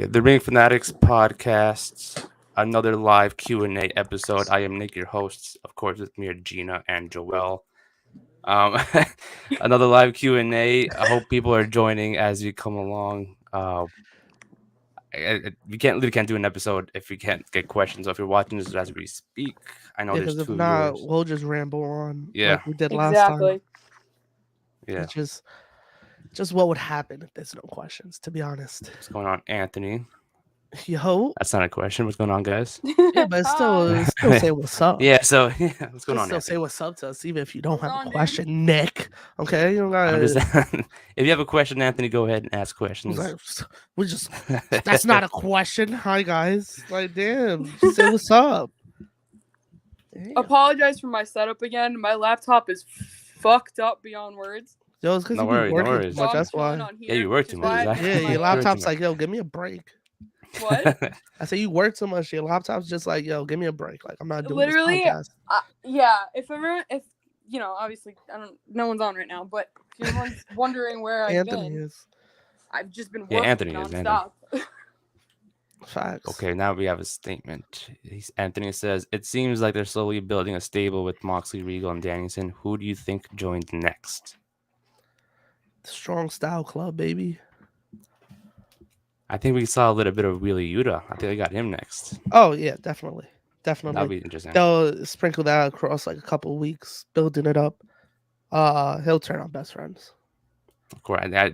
Okay, the Ring Fanatics Podcast, another live Q&A episode. I am Nick, your host. Of course, with me are Gina and Joel. Um, another live Q&A. I hope people are joining as we come along. We can't do an episode if we can't get questions. So if you're watching this as we speak, I know Yeah, there's because if two not, viewers. we'll just ramble on Yeah, like we did last time. Exactly. yeah. It's just what would happen if there's no questions, to be honest. What's going on, Anthony? Yo. That's not a question. What's going on, guys? Yeah, but still say what's up. Yeah. So what's going Just on, still Anthony? say what's up to us, even if you don't What's have on, a dude? question, Nick. Okay, you don't I'm gotta. just, if you have a question, Anthony, go ahead and ask questions. We just that's not a question. Hi guys. Like damn, just say what's up. Damn. Apologize for my setup again. My laptop is fucked up beyond words. Yo, it's because No you worries, be no working worries. too much. So I'm That's chilling why. on Yeah, here, you work which too is much, why exactly. Yeah, my- your Work too laptop's much. like, yo, give me a break. What? I say you work so much, your laptop's just like, yo, give me a break. Like I'm not doing Literally, this podcast. Yeah. If obviously, no one's on right now, but if anyone's wondering where I've Anthony been, is I've just been Yeah, working Anthony is, nonstop. facts. Okay, now we have a statement. Anthony says, it seems like they're slowly building a stable with Moxley, Regal, and Danielson. Who do you think joins next? Strong style club, baby. I think we saw a little bit of Wheeler Yuta. I think I got him next. Oh yeah, definitely. That'll be interesting. They'll sprinkle that across like a couple of weeks, building it up. He'll turn on best friends. Of course, I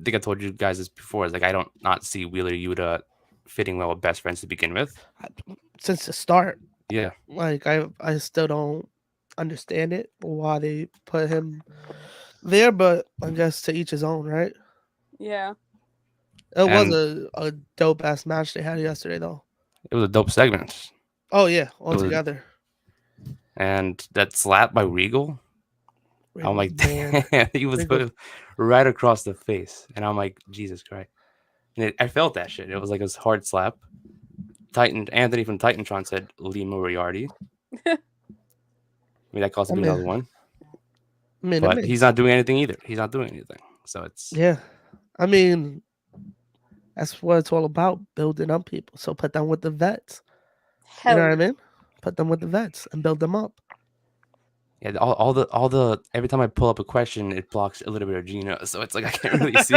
think I told you guys this before. It's like I don't not see Wheeler Yuta fitting well with best friends to begin with. Since the start, Yeah, like I still don't understand it why they put him there, but I guess to each his own, right? Yeah. It was And- a dope ass match they had yesterday, though. it was a dope segment. Oh yeah, all was- together. And that slap by Regal, I'm like, man. damn, he was Regal. put right across the face. And I'm like, Jesus Christ. And I felt that shit. It was like a hard slap. Anthony from Titantron said Lee Moriarty. I mean, that cost I me mean- another one. I mean, But he's not doing anything either. He's not doing anything. So it's Yeah, I mean, that's what it's all about, building up people. So put them with the vets. Hell You know what I yeah. mean? Put them with the vets and build them up. yeah, all the every time I pull up a question, it blocks a little bit of Gina. So it's like I can't really see.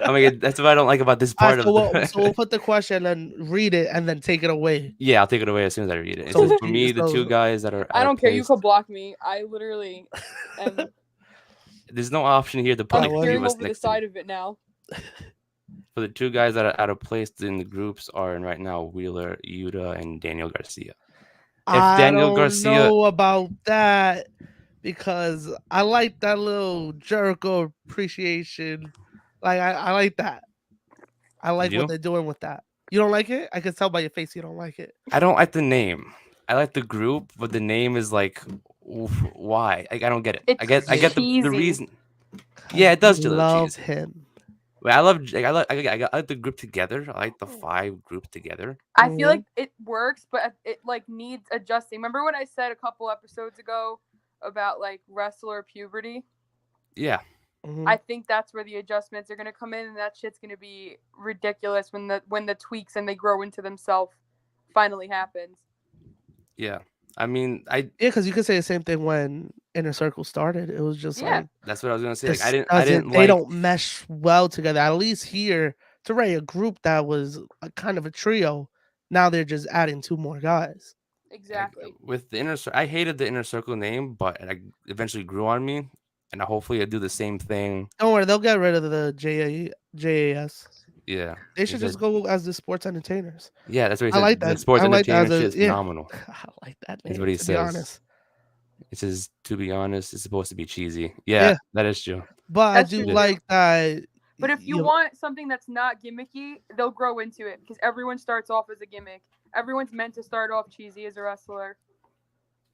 I mean, that's what I don't like about this All part right, of the so we'll put the question and read it and then take it away. Yeah, I'll take it away as soon as I read it. It's So just for me, the so- two guys that are I don't care. You placed, could block me. I literally am. there's no option here to put That I'm was- like peering us over the next to me. side of it now. For the two guys that are out of place in the groups are in right now Wheeler, Yuta, and Daniel Garcia. I Daniel don't Garcia- know about that because I like that little Jericho appreciation. Like I like that. I like You what do? they're doing with that. You don't like it? I can tell by your face you don't like it. I don't like the name. I like the group, but the name is like, why? I don't get it. I It's get the cheesy. reason. Yeah, it does feel love cheesy. him. But I like the group together. I like the 5 group together. I feel Mhm. like it works, but it like needs adjusting. Remember what I said a couple episodes ago about like wrestler puberty? Yeah, Mhm. I think that's where the adjustments are gonna come in, and that shit's gonna be ridiculous when the tweaks and they grow into themselves finally happens. yeah. I mean, Yeah, because you could say the same thing when Inner Circle started. It was just Yeah. like that's what I was gonna say. this Like, I didn't they like. don't mesh well together. At least here, to write a group that was a kind of a trio. Now they're just adding 2 more guys. Exactly. With the I hated the Inner Circle name, but it eventually grew on me, and hopefully I do the same thing. Don't worry, they'll get rid of the JAS. Yeah, They should just go as the sports entertainers. Yeah, that's what he I said. like The that. sports I like that entertainment as a- shit is yeah. phenomenal. I like that Is name, what he to be says. honest. It says, to be honest, it's supposed to be cheesy. Yeah, Yeah. that is true. But That's I do true. like that. But if you want something that's not gimmicky, they'll grow into it because everyone starts off as a gimmick. Everyone's meant to start off cheesy as a wrestler,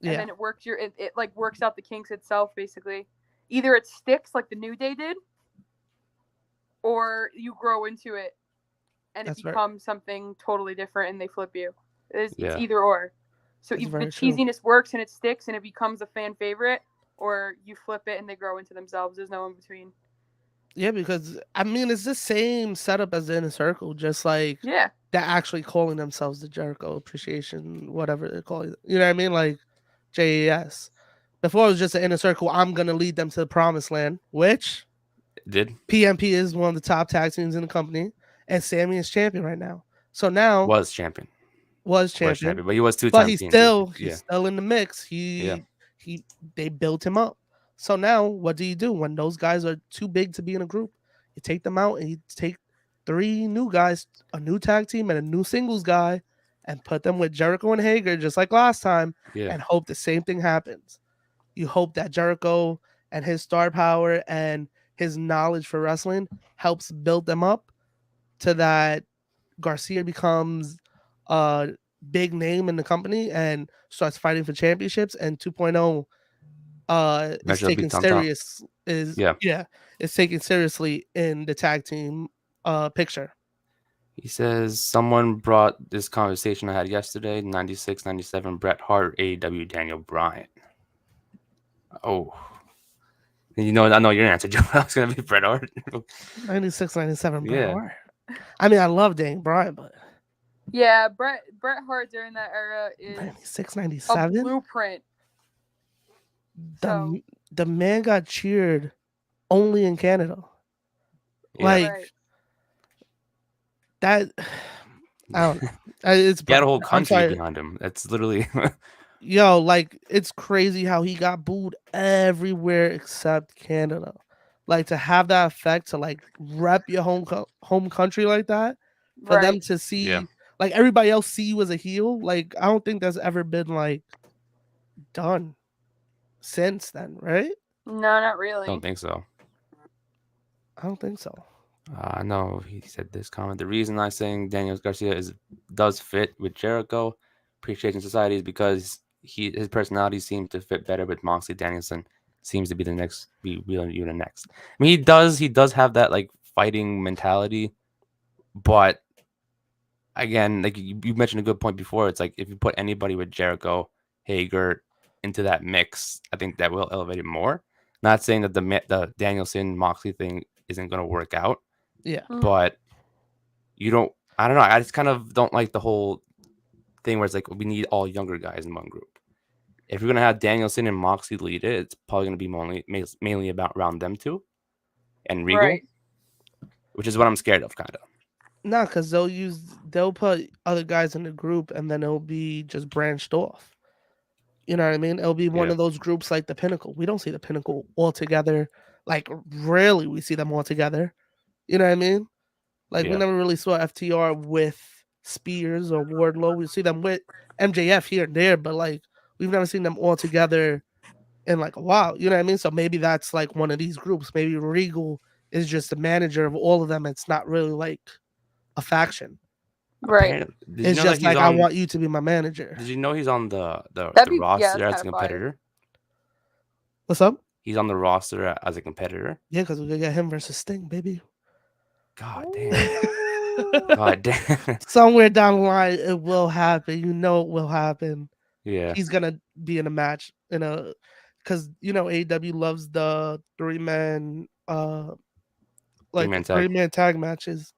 and yeah, then it like works out the kinks itself basically. Either it sticks like the New Day did, or you grow into it and That's it very- becomes something totally different and they flip you. It's Yeah. either or. So That's either the very true. cheesiness works and it sticks and it becomes a fan favorite, or you flip it and they grow into themselves. There's no in between. Yeah, because I mean it's the same setup as the Inner Circle, just like Yeah. they're actually calling themselves the Jericho Appreciation, whatever they're calling it. You know what I mean? Like JAS. Before it was just an Inner Circle. I'm gonna lead them to the promised land, which Did PMP is one of the top tag teams in the company, and Sammy is champion right now. So now was champion. was Was champion, champion, but he was but two-time he's TNT. still Yeah, he's still in the mix. yeah, He they built him up. So now what do you do when those guys are too big to be in a group? You take them out and you take three new guys, a new tag team and a new singles guy, and put them with Jericho and Hager just like last time, yeah. and hope the same thing happens. You hope that Jericho and his star power and his knowledge for wrestling helps build them up to that Garcia becomes a big name in the company and starts fighting for championships, and 2.0 is Eventually, taken beat on top. serious is Yeah. yeah, is taken seriously in the tag team picture. He says someone brought this conversation I had yesterday. 96, 97. Bret Hart, AEW, Daniel Bryan. Oh, I know your answer, Joe. I was gonna be Bret Hart. 96, 97 Bret Yeah. Hart. I mean, I love Daniel Bryan, but Yeah, Bret Hart during that era is 96, a 97? blueprint. So The man got cheered only in Canada. Yeah. Like right. that. I don't know. It's He had a Bryan. whole I'm country sorry. behind him. That's literally. Yo, like it's crazy how he got booed everywhere except Canada. Like to have that effect to like rep your home country like that, for them Right. to see Yeah. like everybody else see you as a heel. Like I don't think that's ever been like done since then, right? No, not I really. don't think so. I don't think so. No, he said this comment. The reason I saying Daniel Garcia does fit with Jericho Appreciation Society is because his personality seems to fit better with Moxie Danielson. Seems to be the next next. I mean, he does have that like fighting mentality, but again, like you mentioned a good point before. It's like if you put anybody with Jericho, Hager into that mix, I think that will elevate it more. Not saying that the Danielson Moxley thing isn't going to work out, Yeah. but you don't. I don't know. I just kind of don't like the whole thing where it's like we need all younger guys in one group. If you're gonna have Danielson and Moxley lead it, it's probably gonna be mainly about around them two and Regal, Right. which is what I'm scared of, kind of. Nah, because they'll put other guys in the group and then it'll be just branched off. You know what I mean? It'll be one Yeah. of those groups like the Pinnacle. We don't see the Pinnacle all together. Like rarely we see them all together. You know what I mean? Like we Yeah. never really saw FTR with Spears or Wardlow. We see them with MJF here and there, but like we've never seen them all together in like a while. You know what I mean? So maybe that's like one of these groups. Maybe Regal is just the manager of all of them. It's not really like a faction. Right. Apparently, did you It's know that just he's like I on? want you to be my manager. Did you know he's on the That'd be roster that's as a kind of fire. competitor? What's up? He's on the roster as a competitor. Yeah, because we could get him versus Sting, baby. God damn. God damn. Somewhere down the line, it will happen. You know, it will happen. Yeah. He's gonna be in a match in a, because you know AEW loves the 3-man, like Three-man the tag. 3-man tag matches.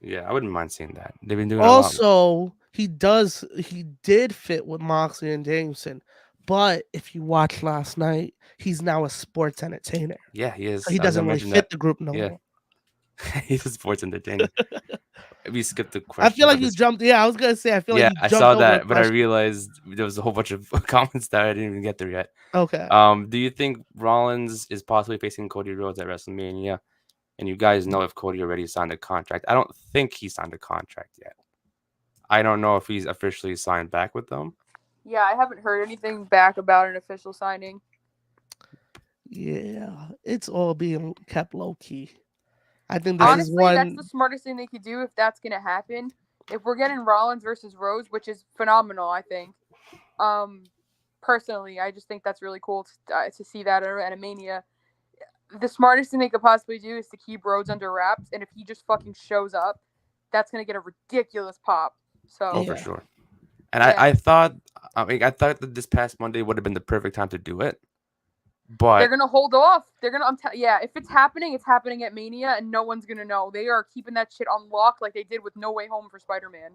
Yeah, I wouldn't mind seeing that. They've been doing a lot. Also, he did fit with Moxley and Danielson, but if you watched last night, he's now a sports entertainer. Yeah, he is. So he I was doesn't gonna really mention fit that. the group no Yeah. more. He's a sports entertainer. We skipped the I question. feel like about you this. jumped. Yeah, I was gonna say. I feel Yeah, like you I jumped saw over a that, but I question. realized there was a whole bunch of comments that I didn't even get there yet. Okay. Do you think Rollins is possibly facing Cody Rhodes at WrestleMania? And you guys know if Cody already signed a contract. I don't think he signed a contract yet. I don't know if he's officially signed back with them. Yeah, I haven't heard anything back about an official signing. Yeah, it's all being kept low key. I think this Honestly, is one. that's the smartest thing they could do if that's gonna happen. If we're getting Rollins versus Rhodes, which is phenomenal, I think. Personally, I just think that's really cool to see that at a Mania. The smartest thing they could possibly do is to keep Rhodes under wraps, and if he just fucking shows up, that's gonna get a ridiculous pop. So Oh, Yeah. for sure. And Yeah. I thought that this past Monday would have been the perfect time to do it. But they're gonna hold off. They're gonna. If it's happening at Mania, and no one's gonna know. They are keeping that shit on lock, like they did with No Way Home for Spider-Man.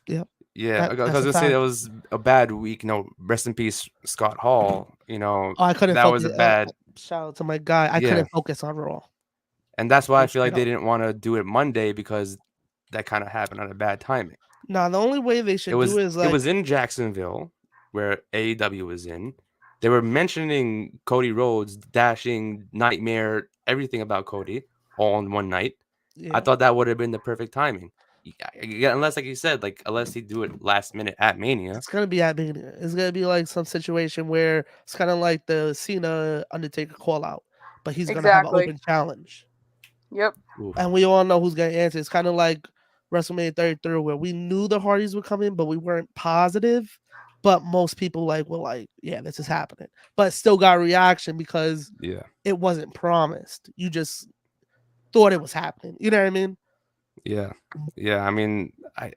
Yep. yeah, I That's was a gonna say that fact. was a bad week. Rest in peace, Scott Hall. Oh, I couldn't That was focus. a bad. Shout out to my guy. I Yeah. couldn't focus on Raw. And that's why I feel like Straight they up. didn't want to do it Monday because that kind of happened on a bad timing. Now the only way they should do is It was in Jacksonville where AEW was in. They were mentioning Cody Rhodes, dashing, nightmare, everything about Cody all in one night. yeah. I thought that would have been the perfect timing. Yeah, unless, like you said, unless he do it last minute at Mania. It's gonna be at Mania. It's gonna be like some situation where it's kind of like the Cena Undertaker call out, but he's gonna have an Exactly. open challenge, Yep. Oof. and we all know who's gonna answer. It's kind of like WrestleMania 33, where we knew the Hardys were coming, but we weren't positive. But most people were like, yeah, this is happening, but still got a reaction because Yeah. it wasn't promised. You just thought it was happening. You know what I mean? Yeah. Yeah. I mean, I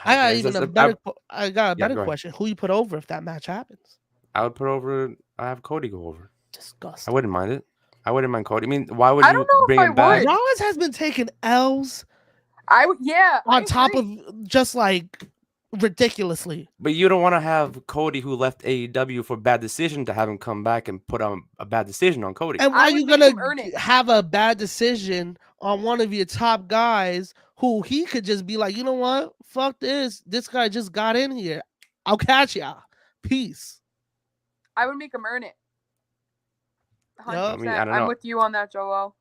got it's even just a a- better. I got a Yeah, better go ahead. question. Who you put over if that match happens? I would put over. I have Cody go over. I Disgusting. wouldn't mind it. I wouldn't mind Cody. I mean, why would I you don't know if bring I him back? would. Rollins has been taking L's I on top agree. of just like ridiculously. But you don't want to have Cody, who left AEW for bad decision, to have him come back and put on a bad decision on Cody. And I why would you make gonna him earn it. have a bad decision on one of your top guys who he could just be like, you know what? Fuck this. This guy just got in here. I'll catch y'all. Peace. I would make him earn it. 100%. Yup. I mean, I don't I'm know. with you on that, Joel.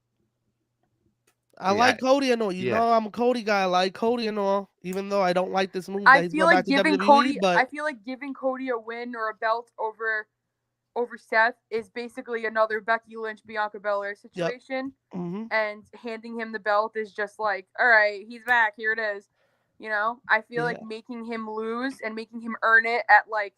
I like Cody and all. You yeah. know I'm a Cody guy. I like Cody and all, even though I don't like this move that I he's feel going like back to giving WWE, Cody. but I feel like giving Cody a win or a belt over Seth is basically another Becky Lynch, Bianca Belair situation, mhm. and handing him the belt is just like, all right, he's back. Here it is. I feel like Yeah. making him lose and making him earn it at like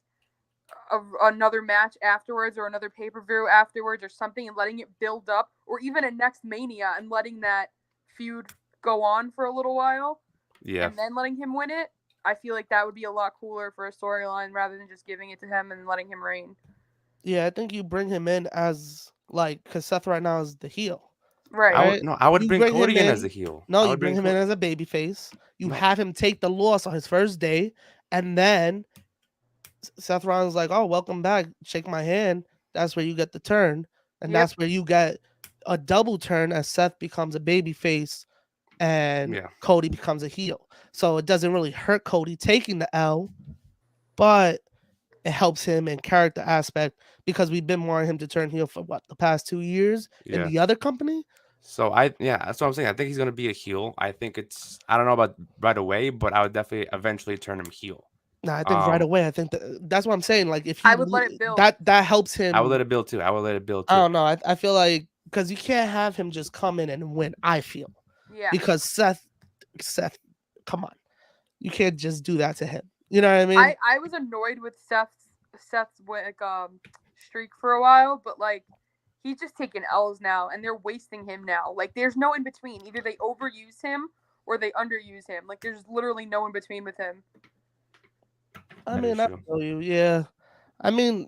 another match afterwards or another pay-per-view afterwards or something, and letting it build up, or even a next Mania and letting that feud go on for a little while, Yeah. and then letting him win it. I feel like that would be a lot cooler for a storyline rather than just giving it to him and letting him reign. Yeah, I think you bring him in as like, because Seth right now is the heel. Right. I would You bring bring him Cody in in- as a heel. No, I you would bring him in as a babyface. You No. have him take the loss on his first day, and then Seth Rollins is like, "Oh, welcome back. Shake my hand." That's where you get the turn, and Yep. that's where you get a double turn as Seth becomes a babyface and Yeah. Cody becomes a heel. So it doesn't really hurt Cody taking the L, but it helps him in character aspect because we've been wanting him to turn heel for the past 2 years in Yeah. the other company. So that's what I'm saying. I think he's gonna be a heel. I think I don't know about right away, but I would definitely eventually turn him heel. No, I think right away. I think that's what I'm saying. Like if he I would let it build. that helps him. I would let it build too. I don't know. I feel like because you can't have him just come in and win. I feel Yeah. because Seth, come on, you can't just do that to him. You know what I mean? I was annoyed with Seth's like streak for a while, but like he's just taking L's now, and they're wasting him now. Like there's no in between. Either they overuse him or they underuse him. Like there's literally no in between with him. I That mean, is I true. feel you. Yeah. I mean,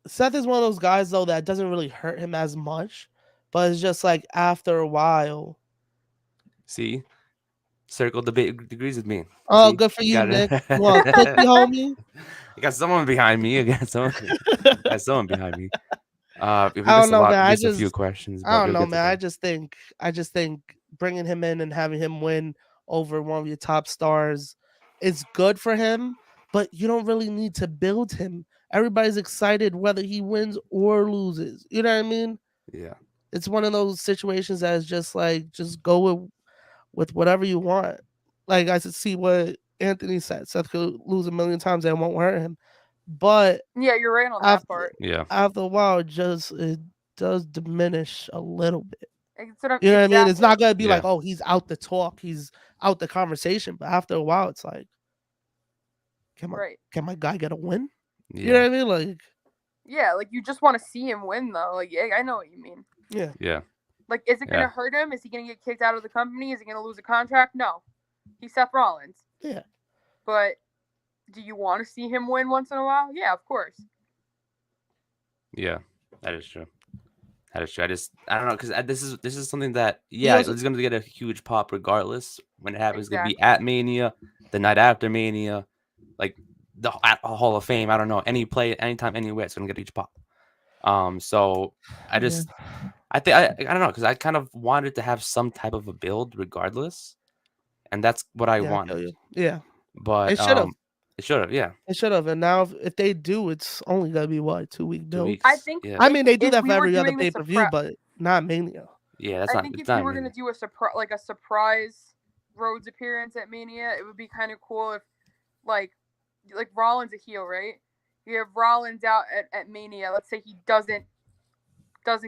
Seth is one of those guys though that doesn't really hurt him as much, but it's just like after a while. See, circle degrees with me. Oh, See? good for you, got Nick. it. You want a cookie, homie? You got someone behind me. Got someone behind me. If I we don't missed know, man. a few questions. I but don't we'll know, get to man. I them. just think bringing him in and having him win over one of your top stars is good for him, but you don't really need to build him. Everybody's excited whether he wins or loses. You know what I mean? Yeah. It's one of those situations that is just like, just go with whatever you want. Like I see what Anthony said. Seth could lose a million times and it won't hurt him. But Yeah, you're right on that part. Yeah. after a while, it does diminish a little bit. Instead of, You know what I mean? It's exactly. not gonna be Yeah. like, oh, he's out the talk, he's out the conversation. But after a while, it's like, can my guy get a win? Yeah. You know what I mean? Like, Yeah, like you just want to see him win though. Like, yeah, I know what you mean. yeah. Yeah. Like, is it gonna Yeah. hurt him? Is he gonna get kicked out of the company? Is he gonna lose a contract? No. He's Seth Rollins. Yeah. But do you want to see him win once in a while? Yeah, of course. Yeah. That is true. That is true. I don't know because this is something that also- it's gonna get a huge pop regardless when it happens. It's gonna be Exactly. at Mania, the night after Mania, like at a Hall of Fame. I don't know any play anytime anywhere. It's gonna get a huge pop. So I Yeah. just I think I don't know because I kind of wanted to have some type of a build regardless, and that's what I Yeah, I feel wanted. you. Yeah, But it should have. it should have, yeah, It should have. And now, if they do, it's only gonna be what, 2 week 2 build. I weeks. think Yeah, I mean, they do if that we for were every other doing the pay per view, surprise, but not Mania. yeah, that's I not think it's if you not were Mania. gonna do a surprise Rhodes appearance at Mania, it would be kind of cool if like Rollins a heel, right? You have Rollins out at Mania. Let's say he doesn't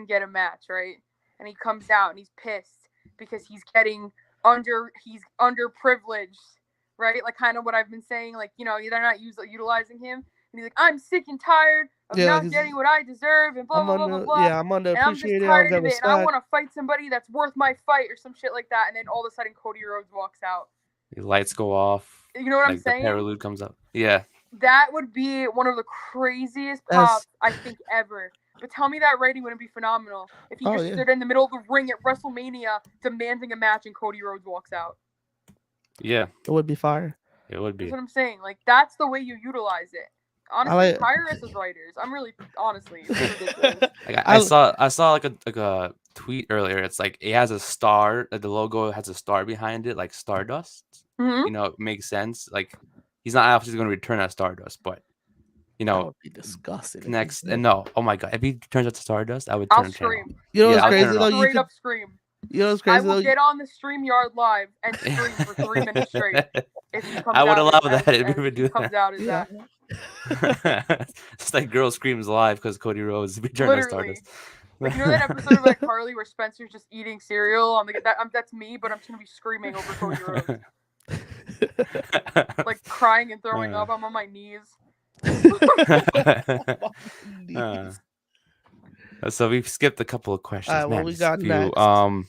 get a match, right? And he comes out and he's pissed because he's underprivileged, right? Like kind of what I've been saying, like, you know, they're not utilizing him. And he's like, I'm sick and tired of Yeah, not he's- getting what I deserve and blah I'm blah blah blah under. blah. Yeah, I'm And I'm just underappreciated. I don't tired get of it, and I respect. want to fight somebody that's worth my fight or some shit like that. And then all of a sudden, Cody Rhodes walks out. The lights go off. You know what I'm Like the saying? Paralute comes up. Yeah, That would be one of the craziest That's- pops I think ever. But tell me that rating wouldn't be phenomenal if he Oh, just yeah. stood in the middle of the ring at WrestleMania demanding a match and Cody Rhodes walks out. yeah, It would be fire. it would That's be. what I'm saying. Like that's the way you utilize it. Honestly, like- hire us as writers. I'm really honestly, it's ridiculous. Like I- I saw like a tweet earlier. It's like it has a star. The logo has a star behind it, like Stardust. Mhm. You know, it makes sense. Like he's not obviously going to return as Stardust, but you That know, would be disgusting. if he next did. and no, oh my god, if he turns out to Stardust, I would I'll turn the channel. scream. You know Yeah, what's I'll crazy turn it though? off. You Straight could. up scream. You know what's I crazy will though? get on the StreamYard live and scream for 3 minutes straight if he comes I would out allow as- that if as we would he do comes that. out as Yeah. that. It's like Girl Screams live because Cody Rhodes returned as Literally. Stardust. Like, you know that episode of like Carly where Spencer's just eating cereal? That's me, but I'm just gonna be screaming over Cody Rhodes, like crying and throwing up. I'm on my knees. So we've skipped a couple of questions. Alright, what Man, we just got a few. next?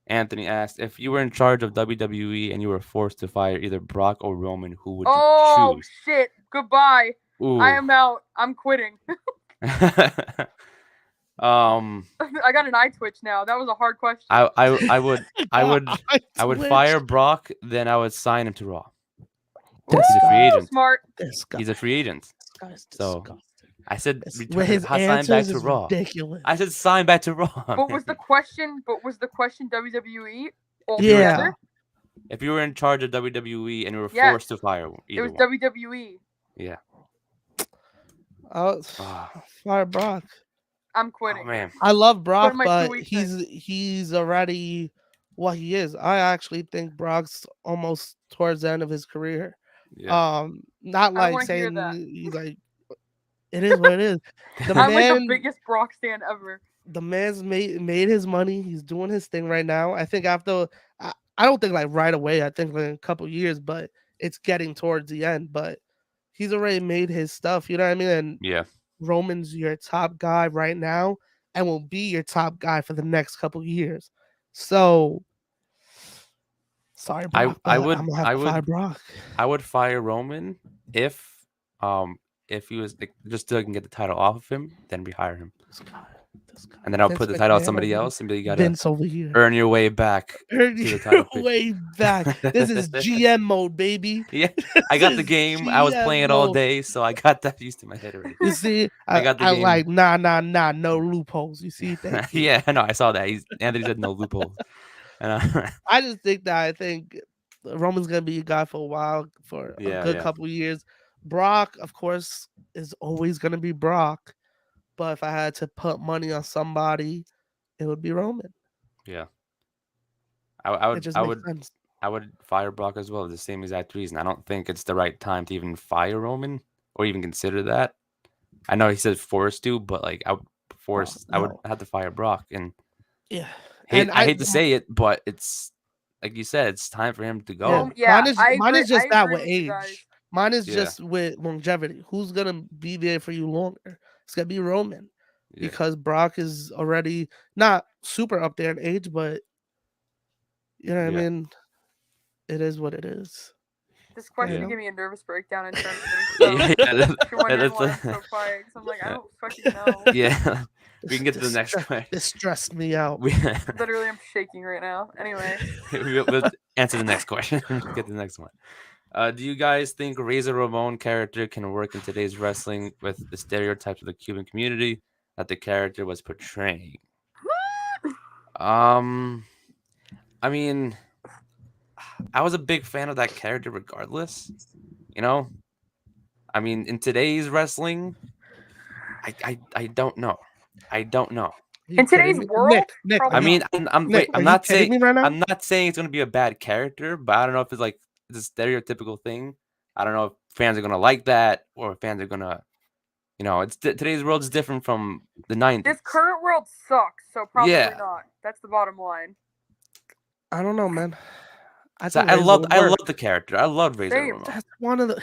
Anthony asked if you were in charge of WWE and you were forced to fire either Brock or Roman, who would you Oh choose? shit! Goodbye. Ooh. I am out. I'm quitting. um, I got an eye twitch now. That was a hard question. I would I would Twitch. fire Brock, then I would sign him to Raw. This He's a free guy- agent. Smart. This guy. He's a free agent. This guy's So, disgusting. I said With his sign back answers to is Raw. ridiculous. I said sign back to Raw. What was the question? WWE Yeah. altogether? If you were in charge of WWE and you were Yes. forced to fire It either was one. WWE. Yeah. Oh, Ah. fire Brock. I'm Oh quitting. man. I love Brock, my but 2 weeks he's already what he is. I actually think Brock's almost towards the end of his career. Yeah. I Not like wanna hear saying that. he's like it is what it is. The I'm like man, the biggest Brock stan ever. the man's made his money. He's doing his thing right now. I think after I don't think like right away. I think like in a couple years, but it's getting towards the end. But he's already made his stuff. You know what I mean? And Yeah. Roman's your top guy right now and will be your top guy for the next couple years. So sorry, Brock. I but would- I'm gonna have I to would- fire Brock. I would fire Roman if he was like, just so I can get the title off of him, then rehire him. This guy. And then I'll Vince put the title on McMahon somebody over else and be like, you gotta Vince over here. earn your way back. Earn the your title pick. way back. This is GM mode, baby. Yeah. I got the This is game. I was GM playing it all mode. day, so I got that used to my head already. You see, I I got the I game. like no loopholes. You see, thank you. Yeah, no, I saw that. Anthony said no loopholes. And I just think that I think Roman's gonna be a guy for a while, for Yeah, a good yeah. couple years. Brock, of course, is always gonna be Brock. But if I had to put money on somebody, it would be Roman. yeah. I It would just I makes would sense. I would fire Brock as well, the same exact reason. I don't think it's the right time to even fire Roman or even consider that. I know he said forced to, but like I would I would no. have to fire Brock. And Yeah. I hate to say it, but it's like you said, it's time for him to go. Yeah, mine is just I that agree with you guys. age. Mine is Yeah. just with longevity. Who's gonna be there for you longer? It's gonna be Roman. Yeah. Because Brock is already not super up there in age, but you know what Yeah. I mean? It is what it is. This question Yeah. gave me a nervous breakdown internally. Yeah, So if you're wondering that's why I'm so quiet, 'cause I'm like, I don't fucking know. yeah. We can get to the next This question. stressed me out. Literally, I'm shaking right now. Anyway, We'll answer the next question. Get to the next one. Do you guys think Razor Ramon character can work in today's wrestling with the stereotypes of the Cuban community that the character was portraying? I mean, I was a big fan of that character regardless. You know? I mean, in today's wrestling, I don't know. I don't know. You in today's kidding me? world, Nick, probably I are you, mean, not. I'm Nick, wait, are I'm you not kidding saying me right now? I'm not saying it's gonna be a bad character, but I don't know if it's like it's a stereotypical thing. I don't know if fans are gonna like that or if fans are gonna, it's today's world is different from the '90s. This current world sucks, so probably Yeah. not. That's the bottom line. I don't know, man. I So think I Razor loved would I work. loved the character. I loved Razor Same. Ramon. That's one of the.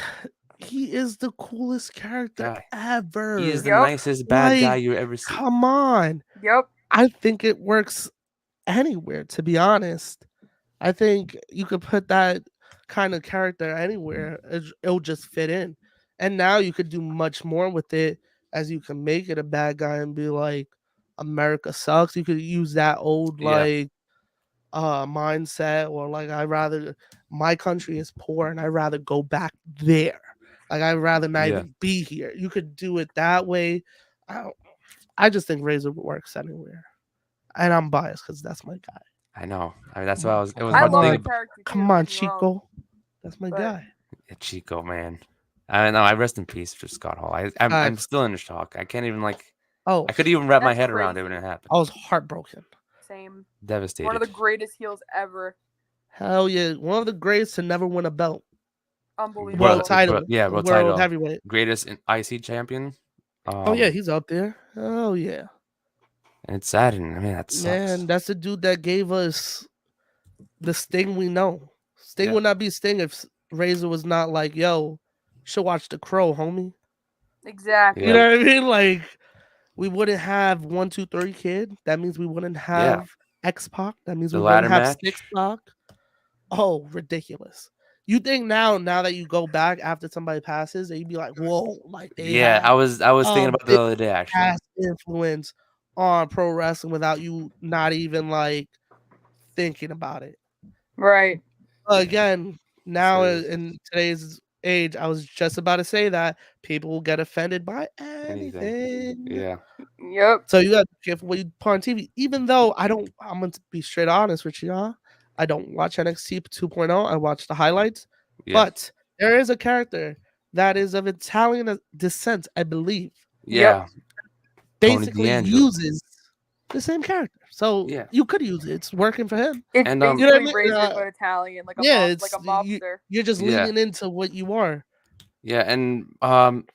He is the coolest character Guy. ever. He is the Yup. nicest bad guy Like, you ever see. come on. Yep. I think it works anywhere, to be honest. I think you could put that kind of character anywhere. It'll just fit in. And now you could do much more with it, as you can make it a bad guy and be like, America sucks. You could use that old Yeah. mindset, or like, my country is poor and I'd rather go back there. Like, I'd rather not Yeah. even be here. You could do it that way. I just think Razor works anywhere. And I'm biased because that's my guy. I know. I mean, that's why it was I hard to love think the about. character too. Come don't on, get me wrong. Chico. That's my But- guy. Yeah, Chico, man. I know. I rest in peace for Scott Hall. I'm Facts. still in shock. I can't even Oh, I could even wrap my That's head around it when crazy. it happened. I was heartbroken. Same. Devastated. One of the greatest heels ever. Hell yeah. One of the greats to never win a belt. Unbelievable. World title. Yeah, world title. Heavyweight. Greatest IC champion. Oh yeah, he's up there. Oh yeah. And it's sad. And I mean, that sucks. Man, that's the dude that gave us the Sting we know. Sting Yeah. would not be Sting if Razor was not like, yo, you should watch The Crow, homie. Exactly. You know what I mean? Like, we wouldn't have 1, 2, 3 Kid. That means we wouldn't have X-Pac. That means The we wouldn't ladder have match. 6-Pac. Oh, ridiculous. You think now that you go back after somebody passes, that you'd be like, whoa, like they had I was thinking about that the other day actually. past influence on pro wrestling without you not even like thinking about it. Right. Again, now So- in today's age, I was just about to say that people will get offended by anything. Yeah. Yep. So you got to be careful what you put on TV. Even though I'm going to be straight honest with y'all. I don't watch NXT 2.0. I watch the highlights. Yeah. But there is a character that is of Italian descent, I believe. Yeah. Tony Basically D'Angelo. uses the same character. So Yeah. you could use it. It's working for him. It's And, basically you know what I mean? Razor but Italian, like a yeah, like a mobster. You're just Yeah. leaning into what you are. Yeah, and when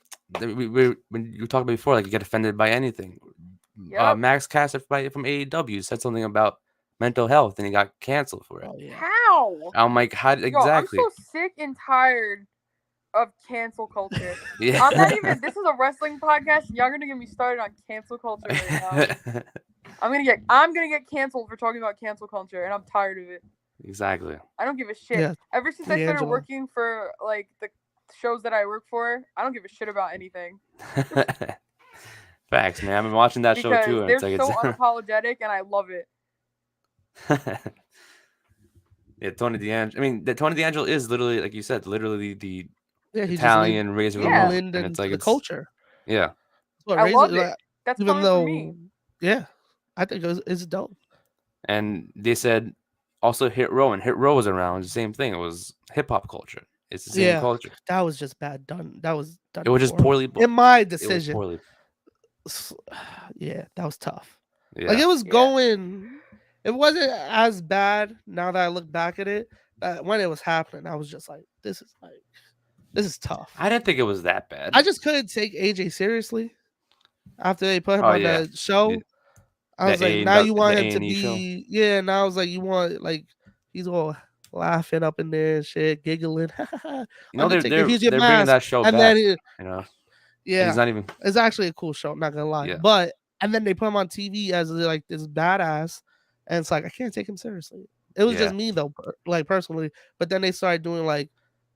you talked about before, like you get offended by anything. Yep. Max Caster from AEW said something about mental health, and he got canceled for it. Oh yeah. How? I'm like, how exactly? Yo, I'm so sick and tired of cancel culture. Yeah. I'm not even. This is a wrestling podcast. And y'all gonna get me started on cancel culture right now. I'm gonna get canceled for talking about cancel culture, and I'm tired of it. Exactly. I don't give a shit. Yeah, Ever since I started D'Angelo. working for like the shows that I work for, I don't give a shit about anything Facts, man. I've been watching that show because too, and they're it's like so it's unapologetic, and I love it. yeah, Tony D'Angelo. I mean, Tony D'Angelo is literally, like you said, literally the Yeah, he Italian Razor Yeah. Ramon, blend and it's like the culture. Yeah, That's what I Razor- love it. like, That's even coming though, from me. yeah, I think it's dope. and they said also Hit Row, and Hit Row was around. The same thing. It was hip hop culture. It's the same Yeah. culture. That was just bad done. That was done. It was just poorly. poorly. In my It was decision. poorly. Yeah, that was tough. Yeah. Like it was Yeah. going. It wasn't as bad now that I look back at it. But when it was happening, I was just like, this is tough. I didn't think it was that bad. I just couldn't take AJ seriously after they put him Oh, on yeah. the show. The- I was the like, A- now the- you want the him to A&E show? be, yeah. Now I was like, you want like he's all laughing up in there and shit, giggling. you know, they're Undertaker, here's your bringing mask. that show And back. then, You know, yeah, he's not even. it's actually a cool show. Not gonna lie, Yeah. but and then they put him on TV as like this badass, and it's like I can't take him seriously. It was Yeah. just me though, like personally. But then they started doing like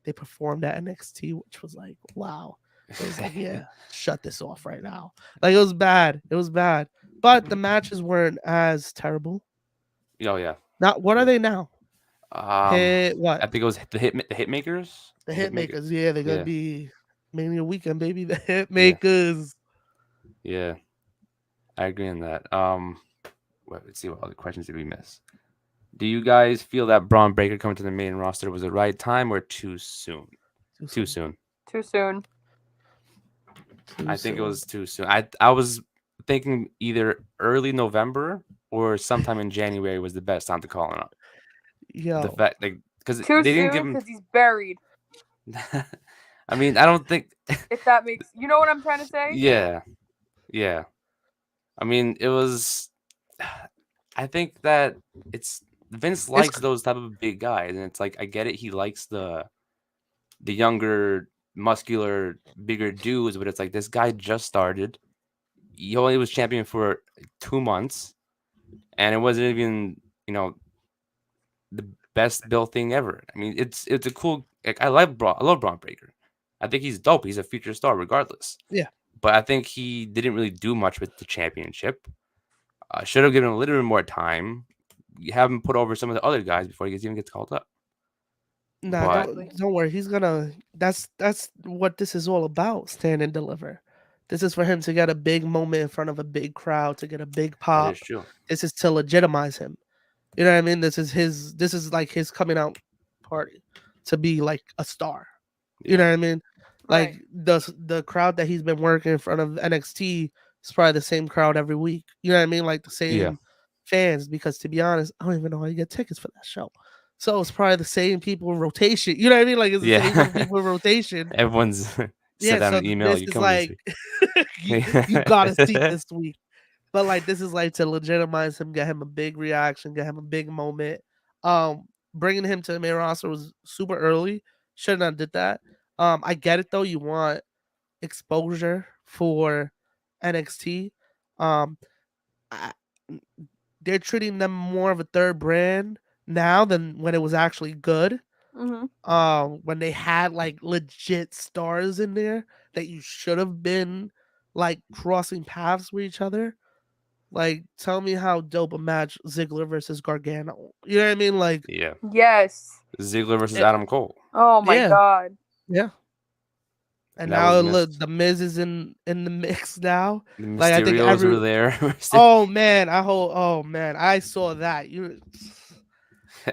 they performed at NXT, which was like, wow. It was like, yeah, shut this off right now. Like, it was bad. It was bad. But the matches weren't as terrible. Oh yeah. Not what are they now? Hit what? I think it was the Hitmakers. The Hitmakers. Yeah, they're gonna Yeah. be Mania weekend, baby. The Yeah. Hitmakers. Yeah, I agree on that. Let's see what other questions did we miss. Do you guys feel that Braun Breaker coming to the main roster was the right time or too soon? Too soon. Too soon. I think it was too soon. I was thinking either early November or sometime in January was the best time to call him up. Yo. The fact, like, because Too they didn't soon give him. because he's buried. I mean, I don't think. If that makes you know what I'm trying to say. Yeah. I mean, it was. I think that Vince likes those type of big guys, and it's like I get it. He likes the younger, muscular, bigger dudes, but it's like this guy just started. He only was champion for 2 months, and it wasn't even the best built thing ever. I mean, it's a cool. Like, I love Braun Breaker. I think he's dope. He's a future star, regardless. Yeah. But I think he didn't really do much with the championship. Should have given him a little bit more time. You have him put over some of the other guys before he even gets called up. Nah, don't worry. He's gonna. That's what this is all about. Stand and deliver. This is for him to get a big moment in front of a big crowd, to get a big pop. That is true. This is to legitimize him. You know what I mean? This is like his coming out party to be like a star. You know what I mean? Like the crowd that he's been working in front of NXT is probably the same crowd every week. You know what I mean? Like the same fans, because to be honest, I don't even know how you get tickets for that show. So it's probably the same people in rotation. You know what I mean? Like it's the same people in rotation. Everyone's sent out an email. This is like you gotta see this week. But like this is like to legitimize him, get him a big reaction, get him a big moment. Bringing him to the main roster was super early. Should not did that. I get it though. You want exposure for NXT. They're treating them more of a third brand now than when it was actually good. Mm-hmm. When they had like legit stars in there that you should have been like crossing paths with each other. Like, tell me how dope a match Ziggler versus Gargano. You know what I mean? Like, yes, Ziggler versus Adam Cole. Oh my god. Yeah. And now look, the Miz is in the mix now. The Mysterios I think over there. Oh man, I saw that.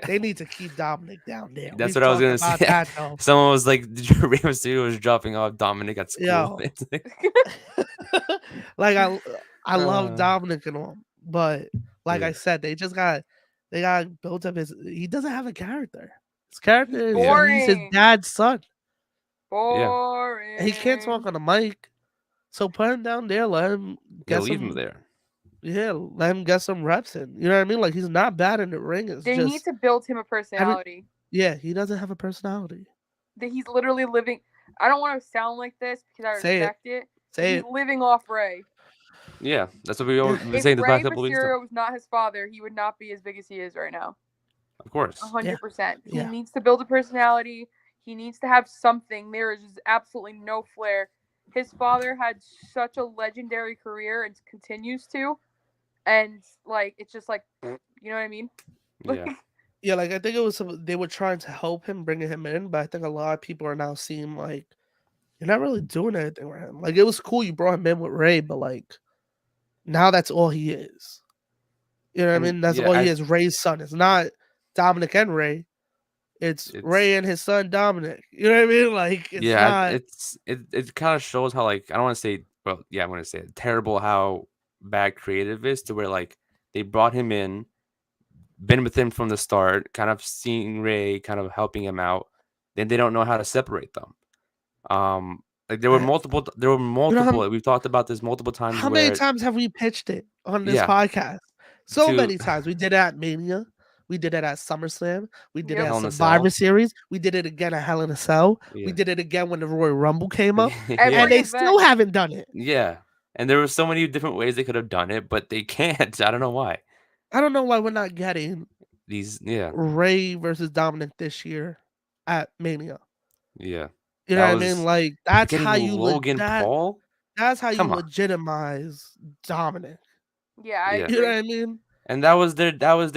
They need to keep Dominic down there. That's what I was gonna say. Someone was like, Rey Mysterio was dropping off Dominic at school. Like I love Dominic and all, but like I said, they got built up he doesn't have a character. His character is he's his dad's son. Boring. Yeah. He can't talk on the mic. So put him down there, let him leave him there. Yeah, let him get some reps in. You know what I mean? Like he's not bad in the ring. They need to build him a personality. He doesn't have a personality. That he's literally living. I don't want to sound like this because I respect it. He's living off Rey. Yeah, that's what we always been saying. If the past couple weeks. If Rey Mysterio was not his father, he would not be as big as he is right now. Of course, 100%. He needs to build a personality. He needs to have something. There is absolutely no flair. His father had such a legendary career and continues to. And, like, it's just like, you know what I mean? Yeah, like, I think it was they were trying to help him, bringing him in. But I think a lot of people are now seeing, like, you're not really doing anything with him. Like, it was cool you brought him in with Rey, but, like, now that's all he is. You know what I mean? That's all he is, Rey's son. It's not Dominic and Rey. It's Rey and his son Dominic. You know what I mean? Like, it's not... it kind of shows how, like, I don't want to say, well, yeah, I'm going to say it, terrible how bad creative is, to where, like, they brought him in, been with him from the start, kind of seeing Rey, kind of helping him out. Then they don't know how to separate them. Like there were multiple. We've talked about this multiple times. How many times have we pitched it on this podcast? So many times. We did it at Mania. We did it at SummerSlam. We did it at Survivor Series. We did it again at Hell in a Cell. We did it again when the Royal Rumble came up. And they still haven't done it. Yeah. And there were so many different ways they could have done it, but they can't. I don't know why. I don't know why we're not getting these Rey versus Dominic this year at Mania. Yeah. You know That what I mean? was Like that's getting how you Logan Paul. that's how you Come on. legitimize Dominic. Yeah, I Yeah. You know agree. what I mean? And that was their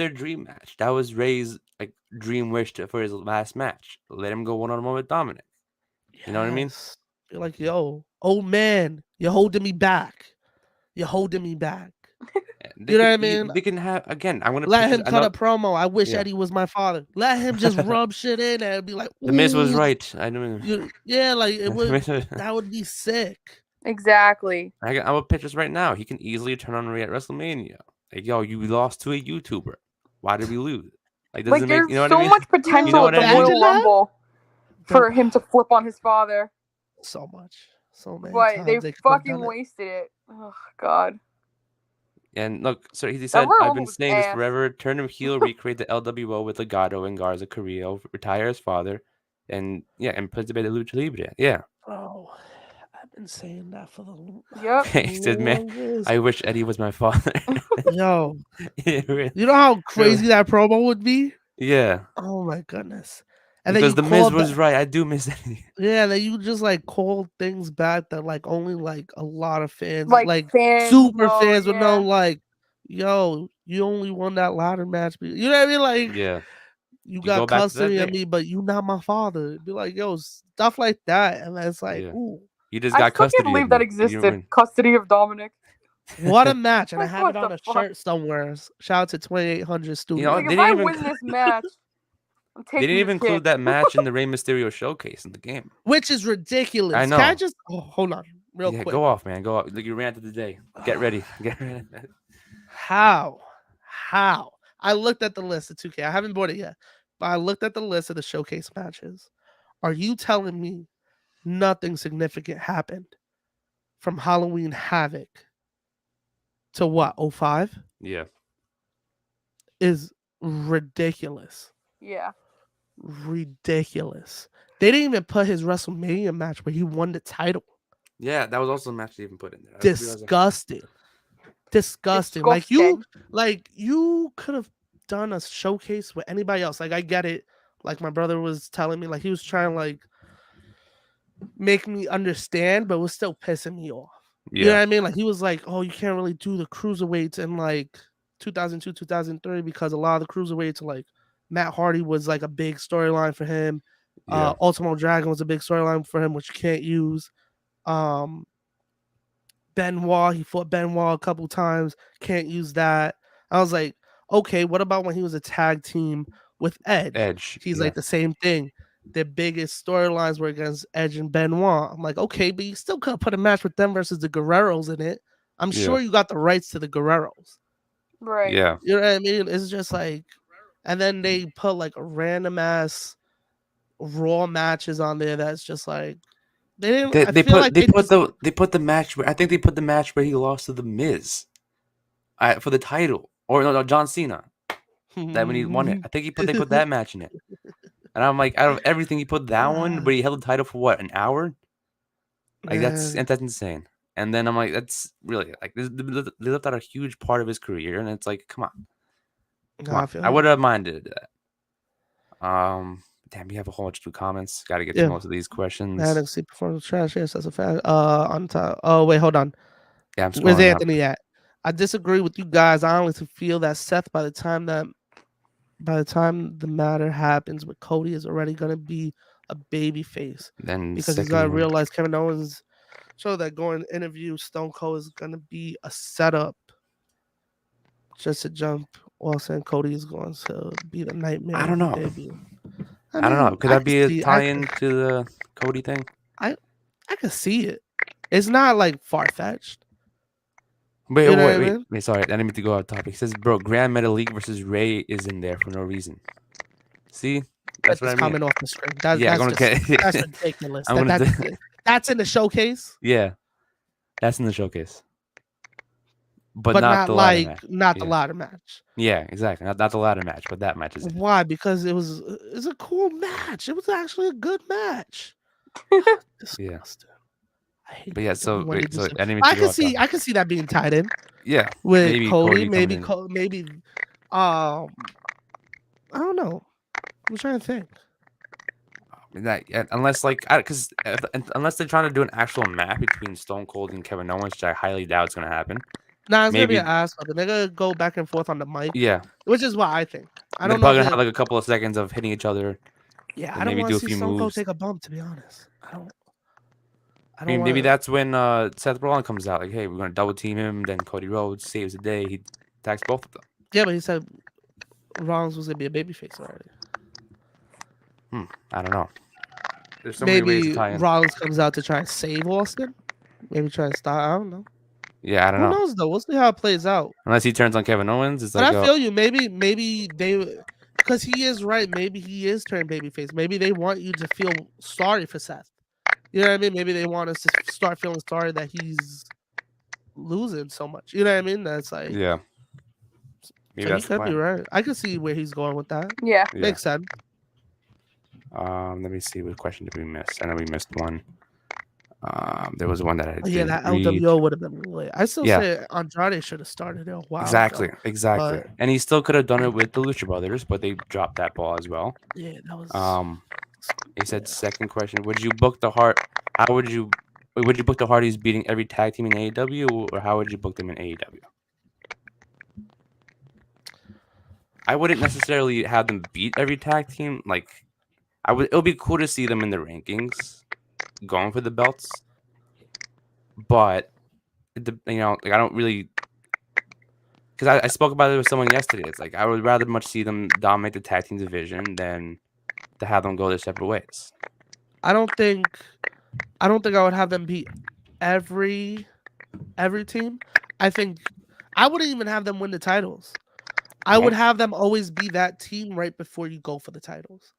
dream match. That was Ray's like dream wish for his last match. Let him go 1-on-1 with Dominic. You know what I mean? Yes. You're like, yo, old man, you're holding me back. You're holding me back. You know what I mean? They can have again. I'm gonna Let picture. him cut a promo. I wish Yeah. Eddie was my father. Let him just rub shit in there and be like, The Miz was "Ooh." right. I know. Yeah, like it would. That would be sick. Exactly. I'm gonna picture this right now. He can easily turn on Ray at WrestleMania. Like, yo, you lost to a YouTuber. Why did we lose? Like, doesn't Like make there's you know what so I mean? much potential You know at what the I mean? Royal Imagine that. Rumble for him to flip on his father, So much, so many but times they they could have fucking done it. wasted it. Oh God. And look, so he That said, Royal I've Rumble been was saying this ass. forever. Turn him heel, recreate the LWO with Legato and Garza Carrillo, retire his father, and participate in Lucha Libre. Yeah. Bro, I've been saying that for the Yep. He said, man, longest. I wish Eddie was my father. Yo, Yeah, really. you know how crazy that promo would be? Yeah. Oh my goodness! And then Because you the Miz called was that. right. I do miss Eddie. Yeah, then you just like call things back that like only like a lot of fans, Like like fans super know, fans would know. yeah. Like, yo, you only won that ladder match. You know what I mean? Like, Yeah. you You go got back to that custody of day. me, but you not my father. It'd be like, yo, stuff like that, and it's like, Yeah. ooh, You just I got still can't custody of believe that me. You existed. win. Custody of Dominic. what a match! And I Like, have it what on the a fuck? shirt somewhere. Shout out to 2800 Studio. know, Like they if didn't I even- win this match, I'm They taking didn't the even include kid. that match in the Rey Mysterio showcase in the game. Which is ridiculous. I Can I know. just hold on real Yeah, quick? go off, man. Go off. Like you ran to the day. Get ready. Get ready. How? I looked at the list of 2K. I haven't bought it yet, but I looked at the list of the showcase matches. Are you telling me nothing significant happened from Halloween Havoc to what? 05 Yeah. is ridiculous. Yeah. Ridiculous. They didn't even put his WrestleMania match where he won the title. Yeah, that was also a match they even put in there. I didn't realize that. Disgusting. Like you could have done a showcase with anybody else. Like I get it. Like my brother was telling me, like he was trying to like make me understand, but it was still pissing me off. You know what Yeah. I mean? Like he was like, "Oh, you can't really do the cruiserweights in like 2002, 2003 because a lot of the cruiserweights, like Matt Hardy was like a big storyline for him. Yeah. Ultimo Dragon was a big storyline for him, which you can't use. Benoit, he fought Benoit a couple times. Can't use that. I was like, okay, what about when he was a tag team with Edge? Edge. He's Yeah. like the same thing. Their biggest storylines were against Edge and Benoit. I'm like, okay, but you still could have put a match with them versus the Guerreros in it. I'm sure you got the rights to the Guerreros. Right. Yeah. You know what I mean? It's just like, and then they put like a random ass Raw matches on there that's just like, they didn't. They put the match where I think they put the match where he lost to the Miz, for the title, or no John Cena, that when he won it. I think they put that match in it, and I'm like, out of everything, he put that one where he held the title for what, an hour? Like that's insane. And then I'm like, that's really like they left out a huge part of his career, and it's like, come on, I would have minded that. Damn, you have a whole bunch of new comments. Got to get to most of these questions. NXT performance trash. Yes, that's a fact. On top. Oh wait, hold on. Yeah, I'm Where's scrolling Anthony at? I disagree with you guys. I honestly feel that Seth, by the time the matter happens with Cody, is already gonna be a baby face. Then because he's gonna realize Kevin Owens showed that going to interview Stone Cold is gonna be a setup just to jump. While saying Cody is going to be the nightmare. I don't know. Debut. I don't know. Could that be a tie-in to the Cody thing? I can see it. It's not like far-fetched. Wait. Sorry, I didn't mean to go off topic. It says, bro, Grand Metalik versus Ray is in there for no reason. See? That's what I mean. Coming off the screen. That's ridiculous. That's in the showcase? Yeah. That's in the showcase. But not the like match. The ladder match. Yeah, exactly. Not the ladder match, but that match is in. Why? Because it's a cool match. It was actually a good match. Disgusting. I hate. But yeah, so I didn't even. I can see that being tied in. Yeah, with maybe Cody, maybe. I don't know. I'm trying to think. That unless unless they're trying to do an actual match between Stone Cold and Kevin Owens, which I highly doubt is gonna happen. Nah, it's gonna be Maybe an ass fucking. They're gonna go back and forth on the mic, yeah, which is what I think. I they're don't know probably if gonna they. have like a couple of seconds of hitting each other, Yeah, and I don't maybe want do to a see few Stone Cold moves. take a bump. To be honest, I don't I mean, want. maybe that's when Seth Rollins comes out. Like, hey, we're gonna double team him. Then Cody Rhodes saves the day. He attacks both of them. Yeah, but he said Rollins was gonna be a babyface already. I don't know. There's so many ways to Maybe tie in. Rollins comes out to try and save Austin. Maybe try and stop. I don't know. Yeah, I don't Who know. knows though? We'll see how it plays out. Unless he turns on Kevin Owens, it's But like, I feel you. Maybe they, because he is right. Maybe he is turning babyface. Maybe they want you to feel sorry for Seth. You know what I mean? Maybe they want us to start feeling sorry that he's losing so much. You know what I mean? That's like, yeah, maybe so he that's the could be plan. right. I could see where he's going with that. Yeah. Yeah. Makes sense. Let me see. What question did we miss? I know we missed one. There was one that I Oh, yeah, didn't that read. LWO would have been lit. I still Yeah. say Andrade should have started it a while Exactly, ago. exactly. but- And he still could have done it with the Lucha Brothers, but they dropped that ball as well. Yeah, that was. He said, second question: would you book the How would you book the Hardys beating every tag team in AEW, or how would you book them in AEW? I wouldn't necessarily have them beat every tag team. Like, it would be cool to see them in the rankings, going for the belts. But I don't really, because I spoke about it with someone yesterday. It's like I would rather much see them dominate the tag team division than to have them go their separate ways. I don't think I would have them beat every team. I think I wouldn't even have them win the titles. I would have them always be that team right before you go for the titles.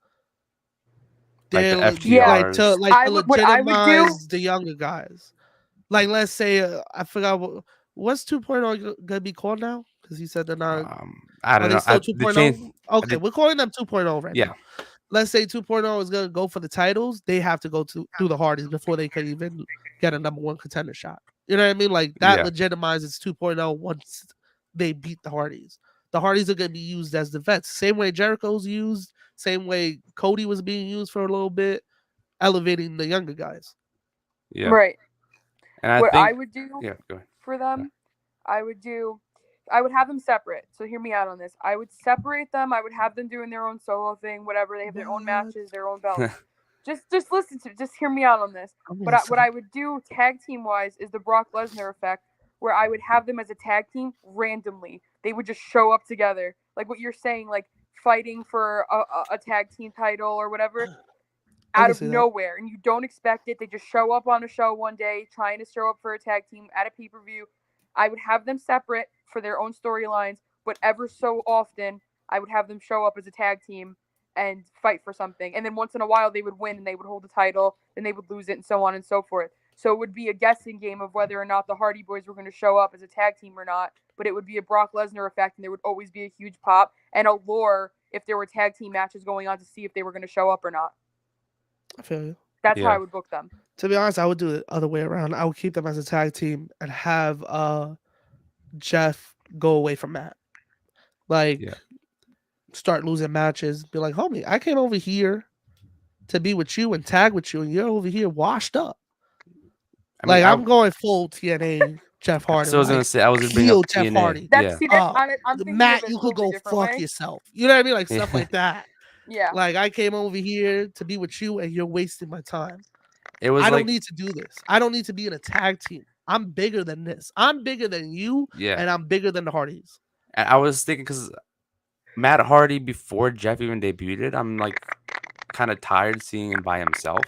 Like the They're FTRs. to What I would do- legitimize the younger guys. Like, let's say I forgot what's 2.0 gonna be called now, because he said they're not. I don't Are they know. still The 2.0? change, Okay, we're calling them 2.0 right yeah, now. Let's say 2.0 is gonna go for the titles. They have to go through the Hardys before they can even get a number one contender shot. You know what I mean? Like that Yeah. legitimizes 2.0 once they beat the Hardys. The Hardys are gonna be used as the vets. Same way Jericho's used, same way Cody was being used for a little bit, elevating the younger guys. yeah. Right. And I What think, I would do yeah, go ahead. for them, I would have them separate. So hear me out on this. I would separate them. I would have them doing their own solo thing, whatever. They have their own What? matches, their own belts. just listen to. Just hear me out on this. What I would do tag team wise is the Brock Lesnar effect, where I would have them as a tag team randomly. They would just show up together, like what you're saying, like fighting for a tag team title or whatever. Out of nowhere, and you don't expect it. They just show up on a show one day, trying to show up for a tag team at a pay-per-view. I would have them separate for their own storylines, but ever so often, I would have them show up as a tag team and fight for something. And then once in a while, they would win and they would hold the title, and they would lose it, and so on and so forth. So it would be a guessing game of whether or not the Hardy Boys were going to show up as a tag team or not. But it would be a Brock Lesnar effect, and there would always be a huge pop and a lure if there were tag team matches going on to see if they were going to show up or not. I feel you. That's how I would book them. To be honest, I would do it the other way around. I would keep them as a tag team and have Jeff go away from Matt. Like, start losing matches. Be like, homie, I came over here to be with you and tag with you, and you're over here washed up. I'm going full TNA Jeff Hardy. So I was gonna say, I was gonna bring up Jeff TNA. Hardy. I'm thinking Matt, you could go fuck yourself. You know what I mean? Like stuff like that. Yeah. Like, I came over here to be with you, and you're wasting my time. I don't need to do this. I don't need to be in a tag team. I'm bigger than this. I'm bigger than you. Yeah. And I'm bigger than the Hardys. And I was thinking, because Matt Hardy, before Jeff even debuted, I'm like kind of tired seeing him by himself.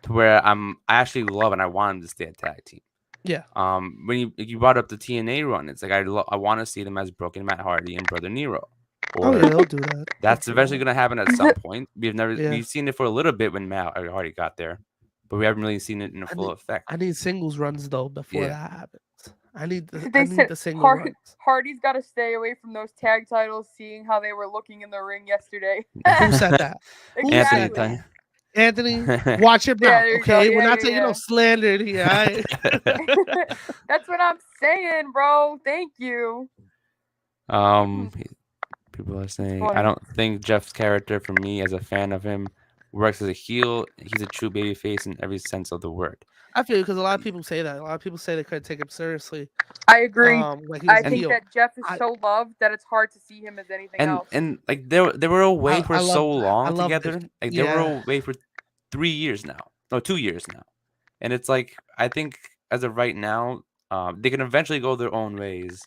To where I actually love and I want him to stay a tag team. Yeah. When you brought up the TNA run, it's like I want to see them as Broken Matt Hardy and Brother Nero. Or, they'll do that. That's eventually going to happen at some point. We've seen it for a little bit when Matt Hardy got there, but we haven't really seen it in full effect. I need singles runs though before that happens. I need the single runs. Hardy's got to stay away from those tag titles, seeing how they were looking in the ring yesterday. Who said that? Exactly. Anthony, watch your mouth, okay? We're not taking no slander here. That's what I'm saying, bro. Thank you. People are saying, I don't think Jeff's character, for me as a fan of him, works as a heel. He's a true babyface in every sense of the word. I feel because a lot of people say that. A lot of people say they couldn't take him seriously. I agree. When he was I a think heel. that Jeff is I, so loved that it's hard to see him as anything else. And like they were away for I so love long it. together. Like they were away for 3 years now. No, 2 years now. And it's like I think as of right now, they can eventually go their own ways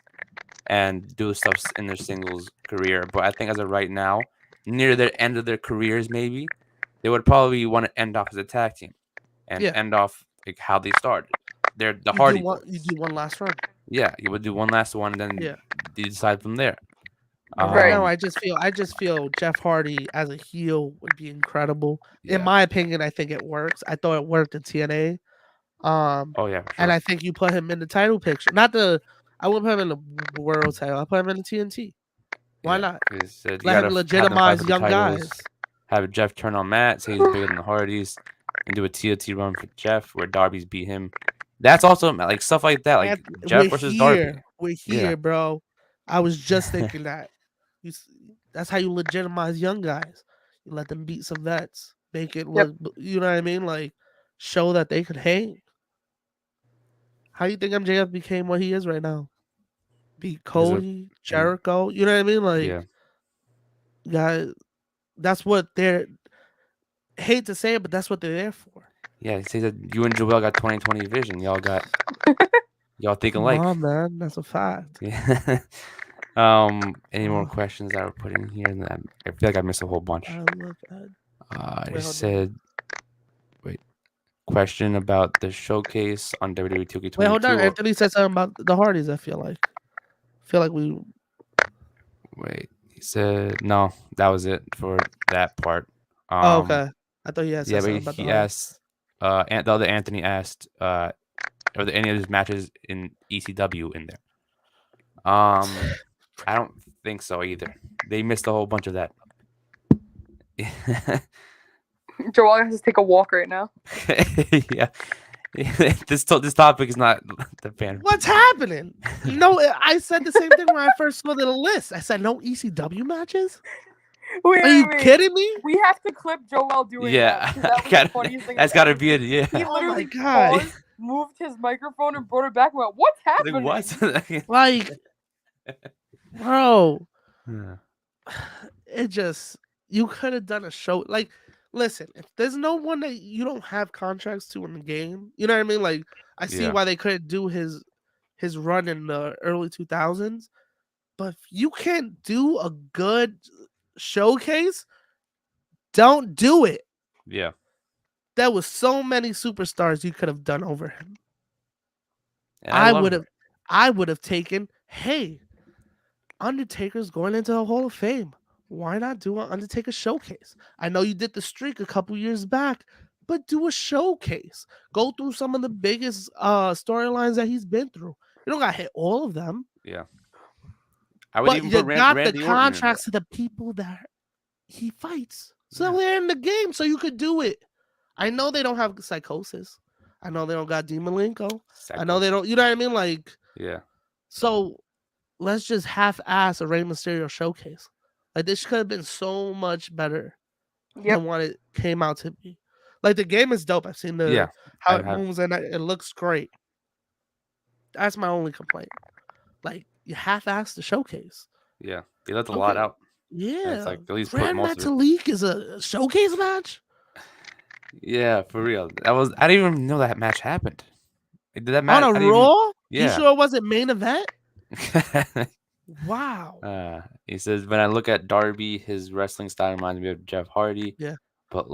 and do stuff in their singles career. But I think as of right now, near their end of their careers, maybe they would probably want to end off as a tag team and end off like how they started. They're the Hardy Boys. You do one last run. Yeah, you would do one last one, then you decide from there. Right now, I just feel Jeff Hardy as a heel would be incredible. Yeah. In my opinion, I think it works. I thought it worked in TNA. Oh yeah, for sure. And I think you put him in the title picture. I wouldn't put him in the world title. I put him in the TNT. Why not? Let him legitimize young guys. Have Jeff turn on Matt, say he's bigger than the Hardys, and do a TNT run for Jeff where Darby's beat him. That's also like stuff like that, like Jeff versus Darby. We're here, bro. I was just thinking that. That's how you legitimize young guys. You let them beat some vets, make it look. You know what I mean? Like show that they could hang. How do you think MJF became what he is right now? Beat Cody, Jericho. You know what I mean? Like, guys, that's what they're. Hate to say it, but that's what they're there for. Yeah, he says that you and Joel got 20/20 vision. Y'all think alike. Come on, man, that's a fact. Yeah. Any more questions that were put in here? I feel like I missed a whole bunch. I said, question about the showcase on WWE 2K22. Wait, hold on. Anthony said something about the Hardys. I feel like we. Wait, he said no. That was it for that part. Okay. I thought he had said something about he asked. The other Anthony asked, are there any of his matches in ECW in there? I don't think so either. They missed a whole bunch of that. Joel has to take a walk right now. Yeah. This topic is not the fan. What's happening? No, I said the same thing when I first saw the list. I said no ECW matches. Wait, are you kidding me? We have to clip Joel doing that. That's got to be it. Yeah. He literally paused, moved his microphone and brought it back. Went, what's happening? What? Like, bro, it just you could have done a show. Like, listen, if there's no one that you don't have contracts to in the game, you know what I mean? Like, I see why they couldn't do his run in the early 2000s, but if you can't do a good showcase, don't do it. Yeah. There was so many superstars you could have done over him. And I would have taken, hey, Undertaker's going into the Hall of Fame. Why not do an Undertaker showcase? I know you did the streak a couple years back, but do a showcase. Go through some of the biggest storylines that he's been through. You don't got to hit all of them. Yeah. I would even put Randy the contracts to the people that he fights. So they're in the game, so you could do it. I know they don't have Psychosis. I know they don't got D. Malenko. I know they don't, you know what I mean? Like, yeah. So let's just half-ass a Rey Mysterio showcase. Like, this could have been so much better than what it came out to be. Like, the game is dope. I've seen how it moves, and it looks great. That's my only complaint. Like, you half-ass the showcase. Yeah, they left a lot out. Yeah, it's like at least Grand Metalik is a showcase match. Yeah, for real. I didn't even know that match happened. Did that match on a Raw? Yeah. You sure it wasn't main event? Wow. He says, when I look at Darby, his wrestling style reminds me of Jeff Hardy. Yeah. But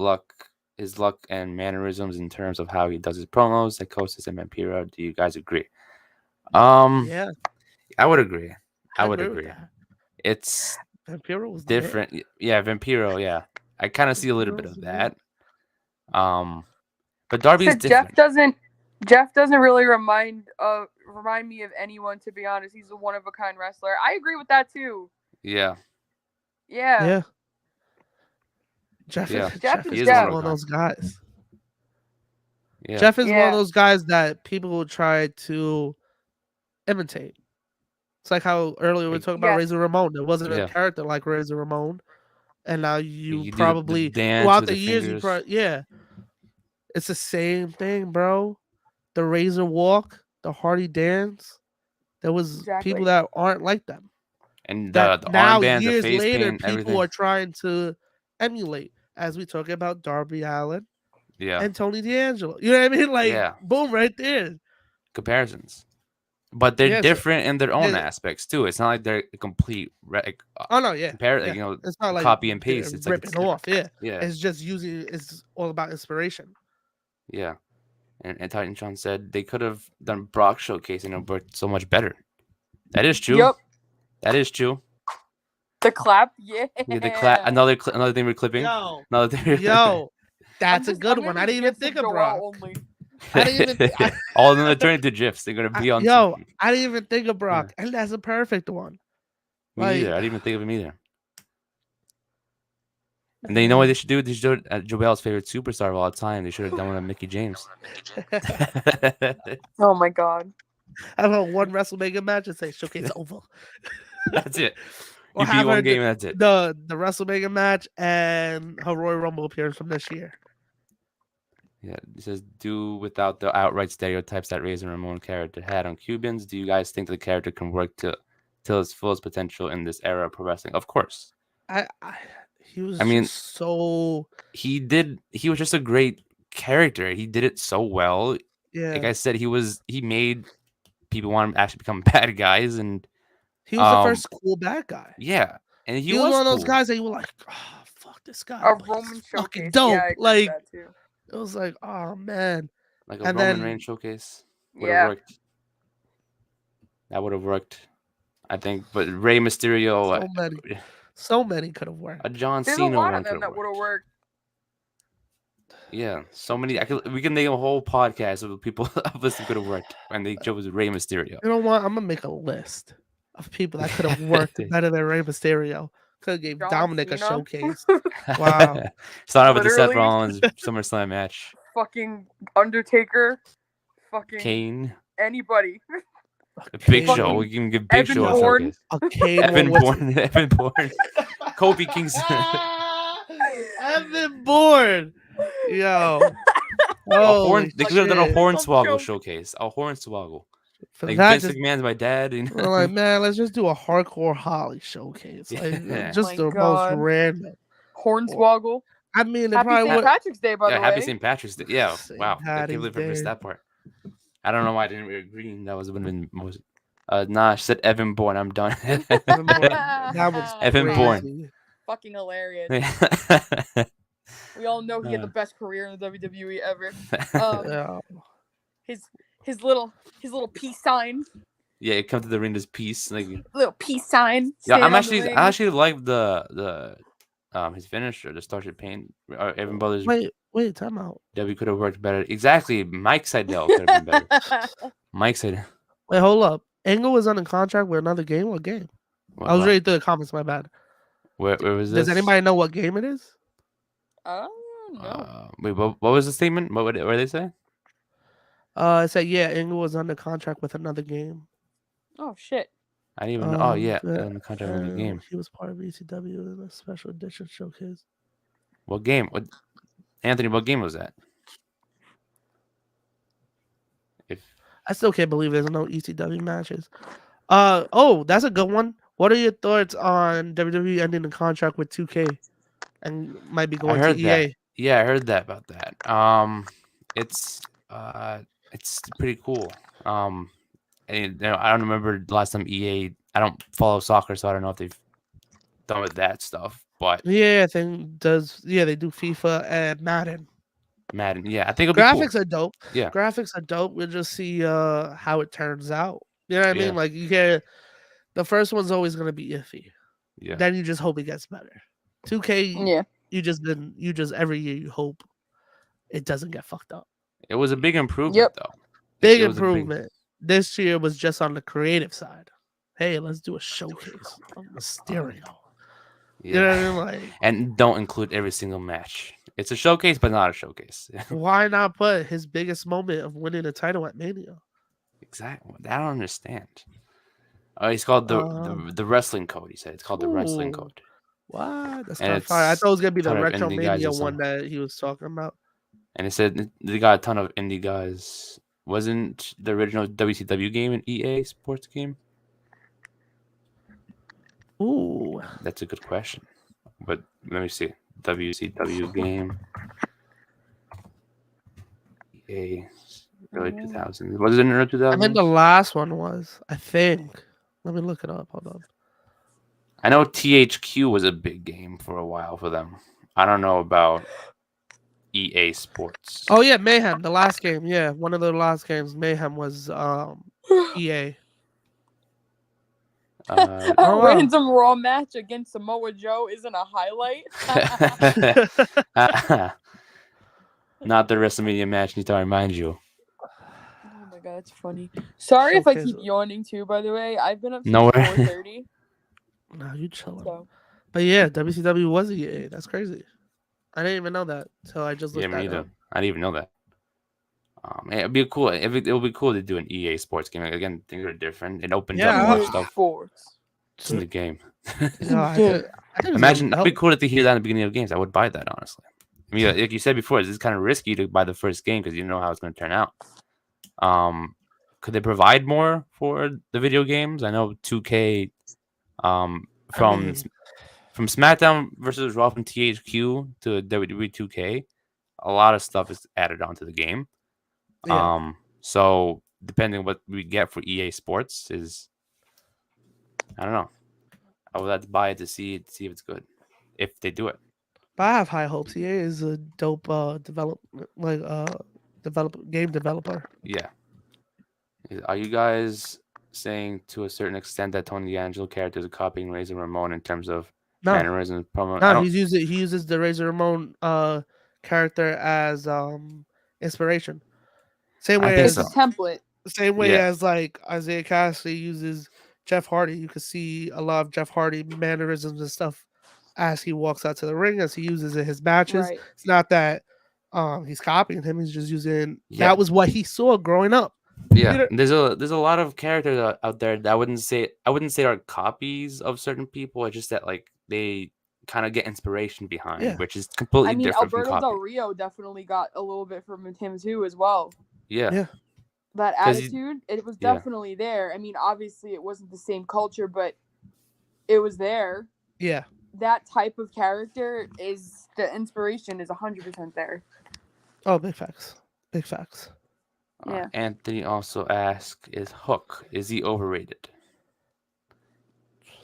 his luck and mannerisms in terms of how he does his promos, Psychosis and Vampiro. Do you guys agree? Yeah. I would agree. I would agree. It's Vampiro was different. There. Yeah, Vampiro, yeah. I kind of see a little bit of that. But Darby's different. Jeff doesn't really remind me of anyone, to be honest. He's a one of a kind wrestler. I agree with that too. Yeah. Yeah. Jeff is one of those guys. Yeah. Jeff is one of those guys that people will try to imitate. It's like how earlier we were talking about Razor Ramon. There wasn't a character like Razor Ramon. and now You you do probably the dance throughout with the the years fingers. it's the same thing, bro. The Razor walk, the Hardy dance. There was people Exactly. that aren't like them. And That the now armbands, the years face later, paint, people everything. are trying to emulate. As we talk about Darby Allin Yeah. and Tony D'Angelo, you know what I mean? Like, Yeah. boom, right there. Comparisons. But they're Yeah, so different in their own yeah. aspects too. It's not like they're a complete Oh no, yeah, compare, yeah. like, It's not like copy and they're paste. It's like it's ripping different. off. Yeah, Yeah. it's just using. It's all about inspiration. Yeah. And Titan Sean said they could have done Brock showcase and it worked so much better. That is true. Yep. That is true. The clap. Yeah. Yeah, another thing we're clipping. Another thing. That's a good one. I didn't even think of Brock. Only. I didn't even. All of them are turning into gifs. They're gonna be on. Yo, I didn't even think of Brock, and that's a perfect one. Me neither. I didn't even think of him either. And then you know what they should do? They should do Joel's favorite superstar of all time. They should have done one with Mickey James. Oh my god. I don't know, one WrestleMania match and say showcase over. That's it. Or You beat have one her game and that's it. The WrestleMania match and her Royal Rumble appearance from this year. Yeah, it says do without the outright stereotypes that Razor Ramon character had on Cubans. Do you guys think the character can work till its fullest potential in this era of pro wrestling? Of course. He was. He was just a great character. He did it so well. Yeah. Like I said, he made people want him to actually become bad guys, and he was the first cool bad guy. Yeah, and he was was one of those cool. guys that you were like, oh fuck this guy. A Roman showcase. Dope. Yeah, I agree like with that too. it was like, oh man. Like a Roman Reigns showcase. Yeah. Worked. That would have worked, I think. But Rey Mysterio. So many could have worked. A John There's Cena a lot one of them that would have worked. Yeah, so many. We can name a whole podcast of people of this could have worked, and they chose Rey Mysterio. You know what? I'm gonna make a list of people that could have worked better than Rey Mysterio. Could have gave Dominic a showcase. Wow. Start off with the Seth Rollins SummerSlam match. Fucking Undertaker. Fucking Kane. Anybody. Big Show. We can give Big Show a showcase. Evan Bourne. Evan Bourne. Kofi Kingston. Evan Bourne. Yo. They could have done a Hornswoggle showcase. A Hornswoggle. Like Vince McMahon's my dad. You know? We're like, man, let's just do a hardcore Holly showcase. Like, just the most random. Hornswoggle. I mean, Happy St. Patrick's Day, by the way. Happy St. Patrick's Day. Yeah, wow. I Patty's can't believe I Day. missed that part. I don't know why I didn't agree. That would have been most. Nah, she said Evan Bourne. I'm done. Evan Bourne. That was Evan Bourne. Fucking hilarious. We all know he had the best career in the WWE ever. His little peace sign. Yeah, it comes to the ring as peace, like little peace sign. Yeah, I actually like the his finisher, the Starship Pain. Evan Brothers. Wait, time out. That we could have worked better. Exactly, Mike Seidel could have been better. Mike Seidel. Wait, hold up. Angle was under contract with another game. What game? I was reading through the comments. My bad. Where was this? Does anybody know what game it is? No. Wait, what was the statement? What did they say? It said Angle was under contract with another game. Oh shit! I didn't even know. Under contract with a game. He was part of ECW in a special edition showcase. What game? Anthony? What game was that? I still can't believe there's no ECW matches. That's a good one. What are your thoughts on WWE ending the contract with 2K and might be going to EA? That. Yeah, I heard that about that. It's pretty cool. And I don't remember the last time EA. I don't follow soccer, so I don't know if they've done with that stuff. But yeah, I think they do FIFA and Madden. Yeah, I think graphics are dope. Yeah, graphics are dope. We'll just see how it turns out. You know what I mean? Like the first one's always gonna be iffy. Yeah. Then you just hope it gets better. 2K. Yeah. You just every year you hope it doesn't get fucked up. It was a big improvement though. Big improvement. This year was just on the creative side. Hey, let's do a showcase of Mysterio. Yeah. You know what I mean? Like, and don't include every single match. It's a showcase, but not a showcase. Why not put his biggest moment of winning a title at Mania? Exactly. I don't understand. He's called the wrestling code. He said it's called the wrestling code. What? That's And kind of fire. I it's thought it was gonna be a the ton of indie guys Retromania or one something. that he was talking about. And it said they got a ton of indie guys. Wasn't the original WCW game an EA Sports game? Ooh, That's a good question. But let me see. WCW game. EA early 2000s. Was it in early I think 2000s? the last one was. I think. Let me look it up. Hold on. I know THQ was a big game for a while for them. I don't know about EA Sports. Oh yeah, Mayhem. The last game. Yeah, one of the last games. Mayhem was EA. Uh, A wow. random Raw match against Samoa Joe isn't a highlight. not the WrestleMania match need to remind you. Oh my god, that's funny. Sorry if I Showcase keep it. yawning too. By the way, I've been up since No worry. 4:30. No, you chilling. So But yeah, WCW was EA. That's crazy. I didn't even know that till I just Yeah, looked me that neither. up. I didn't even know that. It'd be cool. It would be cool to do an EA Sports game. Like, again, things are different. It opens up Yeah. more EA stuff. Sports. It's in the game. No, I think it's Imagine gonna that'd be help. cool to hear that in the beginning of games. I would buy that honestly. I mean, like you said before, this is kind of risky to buy the first game because you don't know how it's going to turn out. Could they provide more for the video games? I know 2K from I mean, from SmackDown versus Raw from THQ to WWE 2K, a lot of stuff is added onto the game. yeah. So depending on what we get for EA Sports is, I don't know. I would have to buy it to see if it's good, if they do it. But I have high hopes. EA is a dope game developer. Yeah. Are you guys saying to a certain extent that Tony D'Angelo characters are copying Razor Ramon in terms of No, mannerisms? Promo? I no, don't. he uses the Razor Ramon character as inspiration. Same I way think It's as a so. template. Yeah. like Isaiah Cassidy uses Jeff Hardy. You can see a lot of Jeff Hardy mannerisms and stuff as he walks out to the ring, as he uses in his matches. Right. It's not that he's copying him, he's just using Yeah. that was what he saw growing up. Yeah, You know- there's a lot of characters out there that I wouldn't say are copies of certain people. It's just that like they kind of get inspiration behind, Yeah. which is completely I mean, different from Alberto Del copy. Rio definitely got a little bit from him too, as well. Yeah. Yeah. That 'Cause he- attitude, it was yeah. definitely there. I mean, obviously, it wasn't the same culture, but it was there. Yeah. That type of character is the inspiration is 100% there. Oh, big facts. Big facts. Yeah. Anthony also asked, "Is Hook he overrated?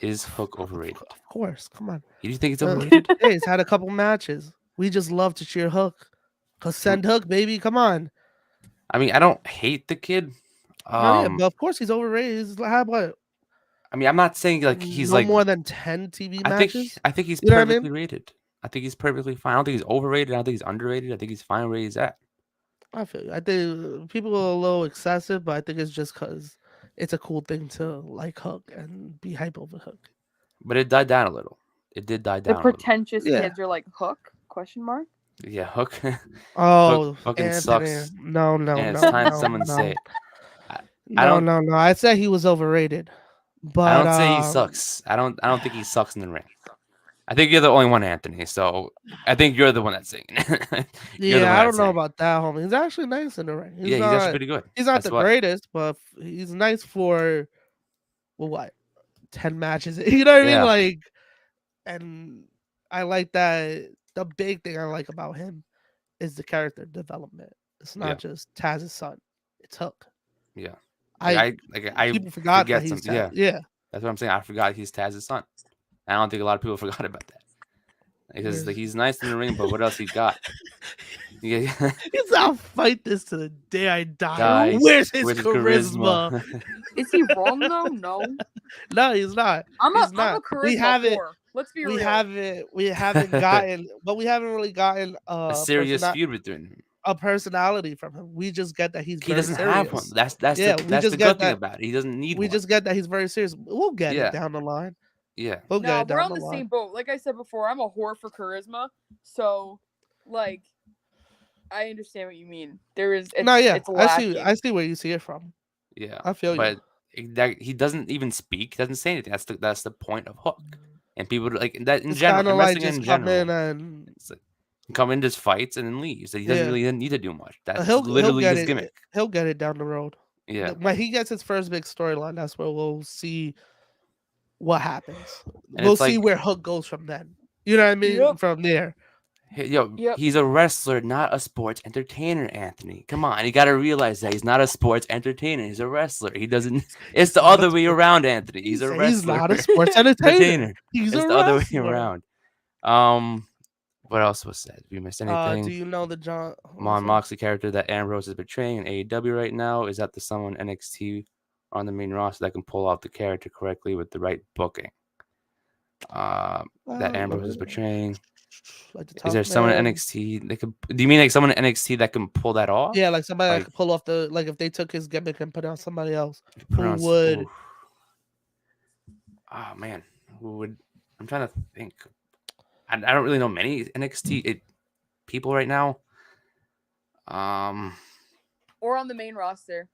Is Hook overrated? Of course. Come on. Do you think it's Uh, overrated? Hey, he's had a couple matches. We just love to cheer Hook. Cause send Hook, baby. Come on. I mean, I don't hate the kid. No, yeah, but of course he's overrated. He's had what? I mean, I'm not saying like he's no like. more than 10 TV I matches. think he's You know what I perfectly mean? rated. I think he's perfectly fine. I don't think he's overrated. I don't think he's underrated. I think he's fine where he's at. I feel you. I think people are a little excessive, but I think it's just because it's a cool thing to like Hook and be hype over Hook. But it died down a little. It did die The down a little. pretentious Yeah. kids are like Hook? Question mark. Yeah, Hook. Oh, fucking Anthony. sucks. No, and it's no, time no, someone no. say it. No, no. I said he was overrated, but I don't say he sucks. I don't think he sucks in the ring. I think you're the only one, Anthony. So I think you're the one that's saying it. Yeah, I don't know about that, homie. He's actually nice in the ring. He's actually pretty good. He's not That's the why. greatest, but he's nice for what 10 matches. You know what I Yeah. mean? Like, and I like that. The big thing I like about him is the character development. It's not just Taz's son. It's Hook. Yeah. I people forgot that forget he's some. Taz. Yeah. Yeah. That's what I'm saying. I forgot he's Taz's son. I don't think a lot of people forgot about that. Because like, he's nice in the ring, but what else he got? Yeah. He's I'll fight this to the day I die. Die. Where's his charisma? Is he wrong though? No. No, he's not. I'm He's a not. charisma We haven't. whore. Let's be real. We haven't gotten, but we haven't really gotten a serious feud between him. A personality from him. We just get that he doesn't serious. have one. That's the good thing about it. He doesn't need we one. just get that he's very serious. We'll get it down the line. Yeah. We'll get it down we're on the the line. same boat. Like I said before, I'm a whore for charisma. So, like, I understand what you mean. It's I see where you see it from. Yeah. I feel you. But he doesn't even speak. He doesn't say anything. That's the point of Hook. and people like that in It's general. kind of In like wrestling just in come in general, and it's like, come in, just fights, and then leaves. Like, he doesn't yeah, really need to do much. That's he'll literally get his it. gimmick. He'll get it down the road. Yeah, When he gets his first big storyline, that's where we'll see what happens. and We'll it's see like, where Hook goes from then. You know what I mean? Yep. From there. yo, Yep. he's a wrestler, not a sports entertainer, Anthony. Come on, you got to realize that he's not a sports entertainer. He's a wrestler. He doesn't. It's the not a other way sport- around, Anthony. He He's a said wrestler. he's not a sports entertainer. He's It's a the other way wrestler. around. What else was said? Have you missed Do anything? you know the John Moxie character that Ambrose is portraying in AEW right now, is that the someone NXT on the main roster that can pull off the character correctly with the right booking? That Ambrose is portraying. Like the Is there tough someone in man. NXT that could? Do you mean like someone in NXT that can pull that off? Yeah, like somebody that Like, could pull off the if they took his gimmick and put it on somebody else who pronounce- would. oof. Oh man, who would? I'm trying to think. I don't really know many NXT people right now. Or on the main roster,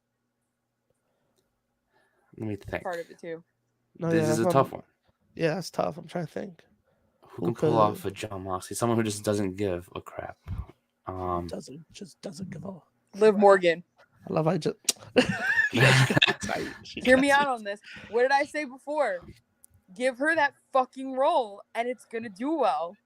Let me think. part of it too. No, This yeah, is a that's tough what- one. Yeah, it's tough. I'm trying to think. Who can pull off a John Moxley? Someone who just doesn't give a crap. Doesn't give a. Liv Morgan. I love. I just. Hear me out on this. What did I say before? Give her that fucking role, and it's gonna do well.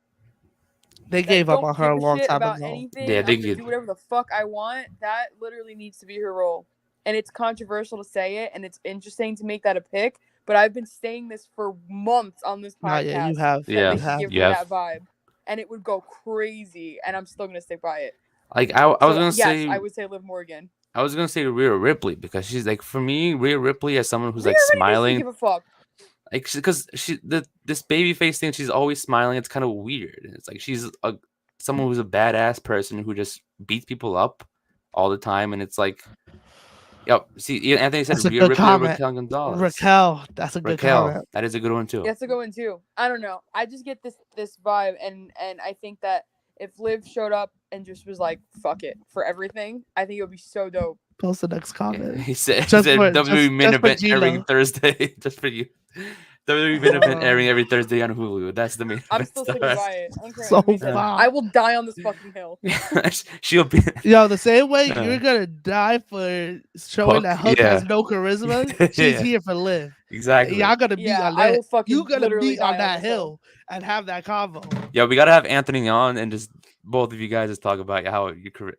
They Like, gave up don't on her a give long shit time about ago. anything. Yeah, I'm they gonna did. do whatever the fuck I want. That literally needs to be her role, and it's controversial to say it, and it's interesting to make that a pick. But I've been saying this for months on this Nah, podcast. yeah, you have. that Yeah, they you should have. give You her have. that vibe, and it would go crazy. And I'm still gonna stick by it. Like I was So, gonna yes, say, I would say Liv Morgan. I was gonna say Rhea Ripley because she's like, for me, Rhea Ripley as someone who's like Rhea really doesn't smiling, give a fuck. like because this baby face thing, she's always smiling. It's kind of weird. It's like she's someone who's a badass person who just beats people up all the time, and it's like, yep. See, Anthony said That's a Rhea good Ripley or comment. Raquel Gonzalez. Raquel, that's a good comment. That is a good one too. That's a good one too. I don't know. I just get this vibe, and I think that if Liv showed up and just was like, "Fuck it" for everything, I think it would be so dope. Post the next comment. He said Just for- WWE main just for event airing Gino. Thursday, just for you. WWE main event airing every Thursday on Hulu. That's the main I'm event still star. sticking by it. I don't care So what anybody says. far. I will die on this fucking hill. She'll be. Yo, the same way Yeah. you're gonna die for showing Hook, that Hook yeah. has no charisma, she's Yeah. here for Liv. Exactly. Y'all gonna be Yeah, on I that. will fucking You gonna literally be die on that this hill and have that convo. Yeah, we gotta have Anthony on and just both of you guys just talk about how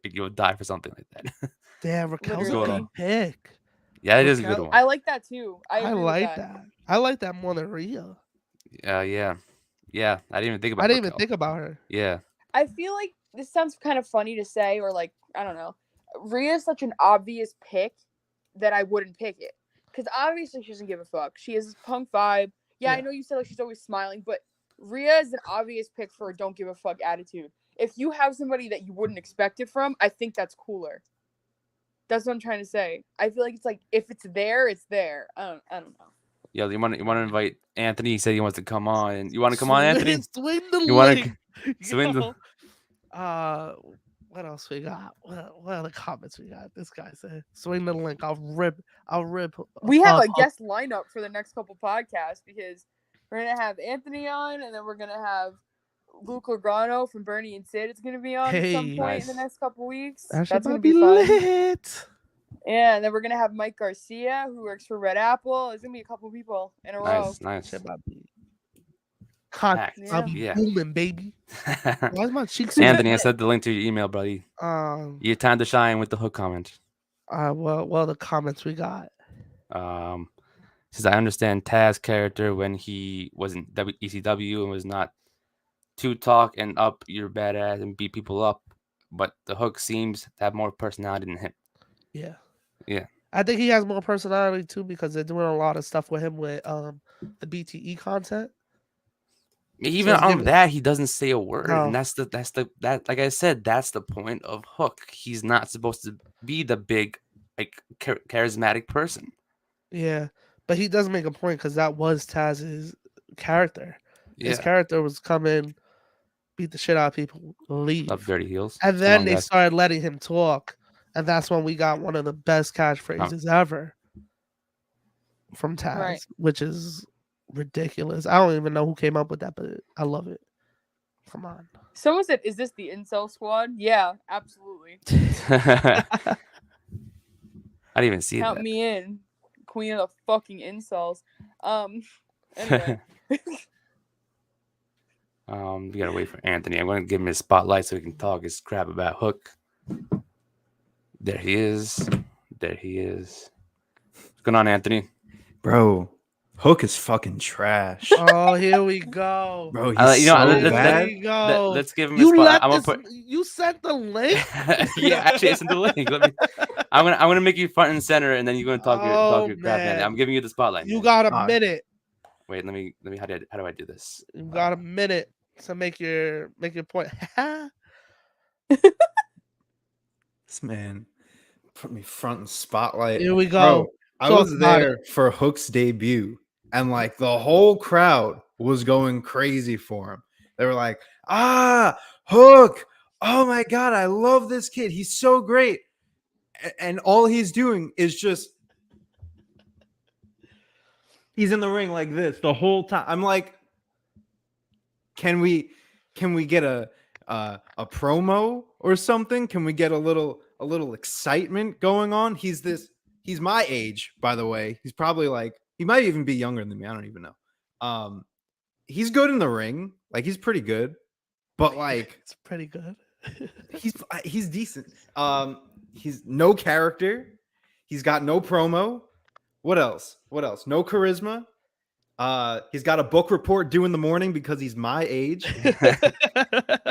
you'll die for something like that. Damn, Raquel's a Literally. good pick. Yeah, it is a Raquel- good one. I like that too. I I agree with like that. I like that more than Rhea. Yeah. I didn't even think about. I didn't even Raquel. think about her. Yeah. I feel like this sounds kind of funny to say, or like, I don't know. Rhea's such an obvious pick that I wouldn't pick it. Because obviously she doesn't give a fuck. She has this punk vibe. Yeah, I Yeah. know you said like she's always smiling, but Rhea is an obvious pick for a don't give a fuck attitude. If you have somebody that you wouldn't expect it from, I think that's cooler. That's what I'm trying to say. I feel like it's like if it's there, it's there. I don't know. Yeah, you want to invite Anthony? He said he wants to come on. You want to come on, Anthony? Swing the You want link. to swing the? Yo. What else we got? What other comments we got? This guy said, "Swing the link. I'll rip. We have a I'll- guest lineup for the next couple podcasts because we're gonna have Anthony on, and then we're gonna have Luke Lograno from Bernie and Sid. It's gonna be on at some Hey. point in Nice. the next couple weeks. That shit That's gonna might be fun. lit. Yeah, and then we're gonna have Mike Garcia, who works for Red Apple. There's gonna be a couple people in a row. Nice. Shit might be. Packed. I'll be Yeah. booming, baby. Why is my cheeks? so Anthony, I sent the link to your email, buddy. red? Your time to shine with the hook comment. Well, the comments we got. Says I understand Taz's character when he was in ECW and was not to talk and up your badass and beat people up, but the Hook seems to have more personality than him. Yeah. Yeah. I think he has more personality too because they're doing a lot of stuff with him with the BTE content. Even it's on giving- that, he doesn't say a word, No. and that's like I said, that's the point of Hook. He's not supposed to be the big, like charismatic person. Yeah, but he does make a point because that was Taz's character. His Yeah, character was come in, beat the shit out of people, leave, love dirty heels. and Come then on, they guys. started letting him talk, and that's when we got one of the best catchphrases ever from Taz, Right. which is ridiculous. I don't even know who came up with that, but I love it. Come on. Someone said, "Is this the incel squad?" Yeah, absolutely. I didn't even see Count that. me in, queen of the fucking incels. Anyway. We gotta wait for Anthony. I'm gonna give him his spotlight so he can talk his crap about Hook. There he is. There he is. What's going on, Anthony? Bro, Hook is fucking trash. Oh, here we go. Bro, he's You know, so Here bad. we go. Let's give him his You spotlight. let I'm this. gonna put. You sent the link. Yeah, actually, it's in the link. I'm gonna make you front and center, and then you're gonna talk your crap, man. man. I'm giving you the spotlight. You man. got a Alright. minute. Wait. Let me. How do I do this? You got a minute to make your point. This man put me front and spotlight. Here we go. Bro, I Talk was about there for Hook's debut, and like the whole crowd was going crazy for him. They were like, Hook! Oh my god, I love this kid. He's so great. And all he's doing is just he's in the ring like this the whole time. I'm like, can we get a promo or something? Can we get a little excitement going on? He's my age, by the way. He's probably like, he might even be younger than me. I don't even know. He's good in the ring. Like, he's pretty good, but like, It's pretty good. he's decent. He's no character. He's got no promo. What else? No charisma. He's got a book report due in the morning because he's my age.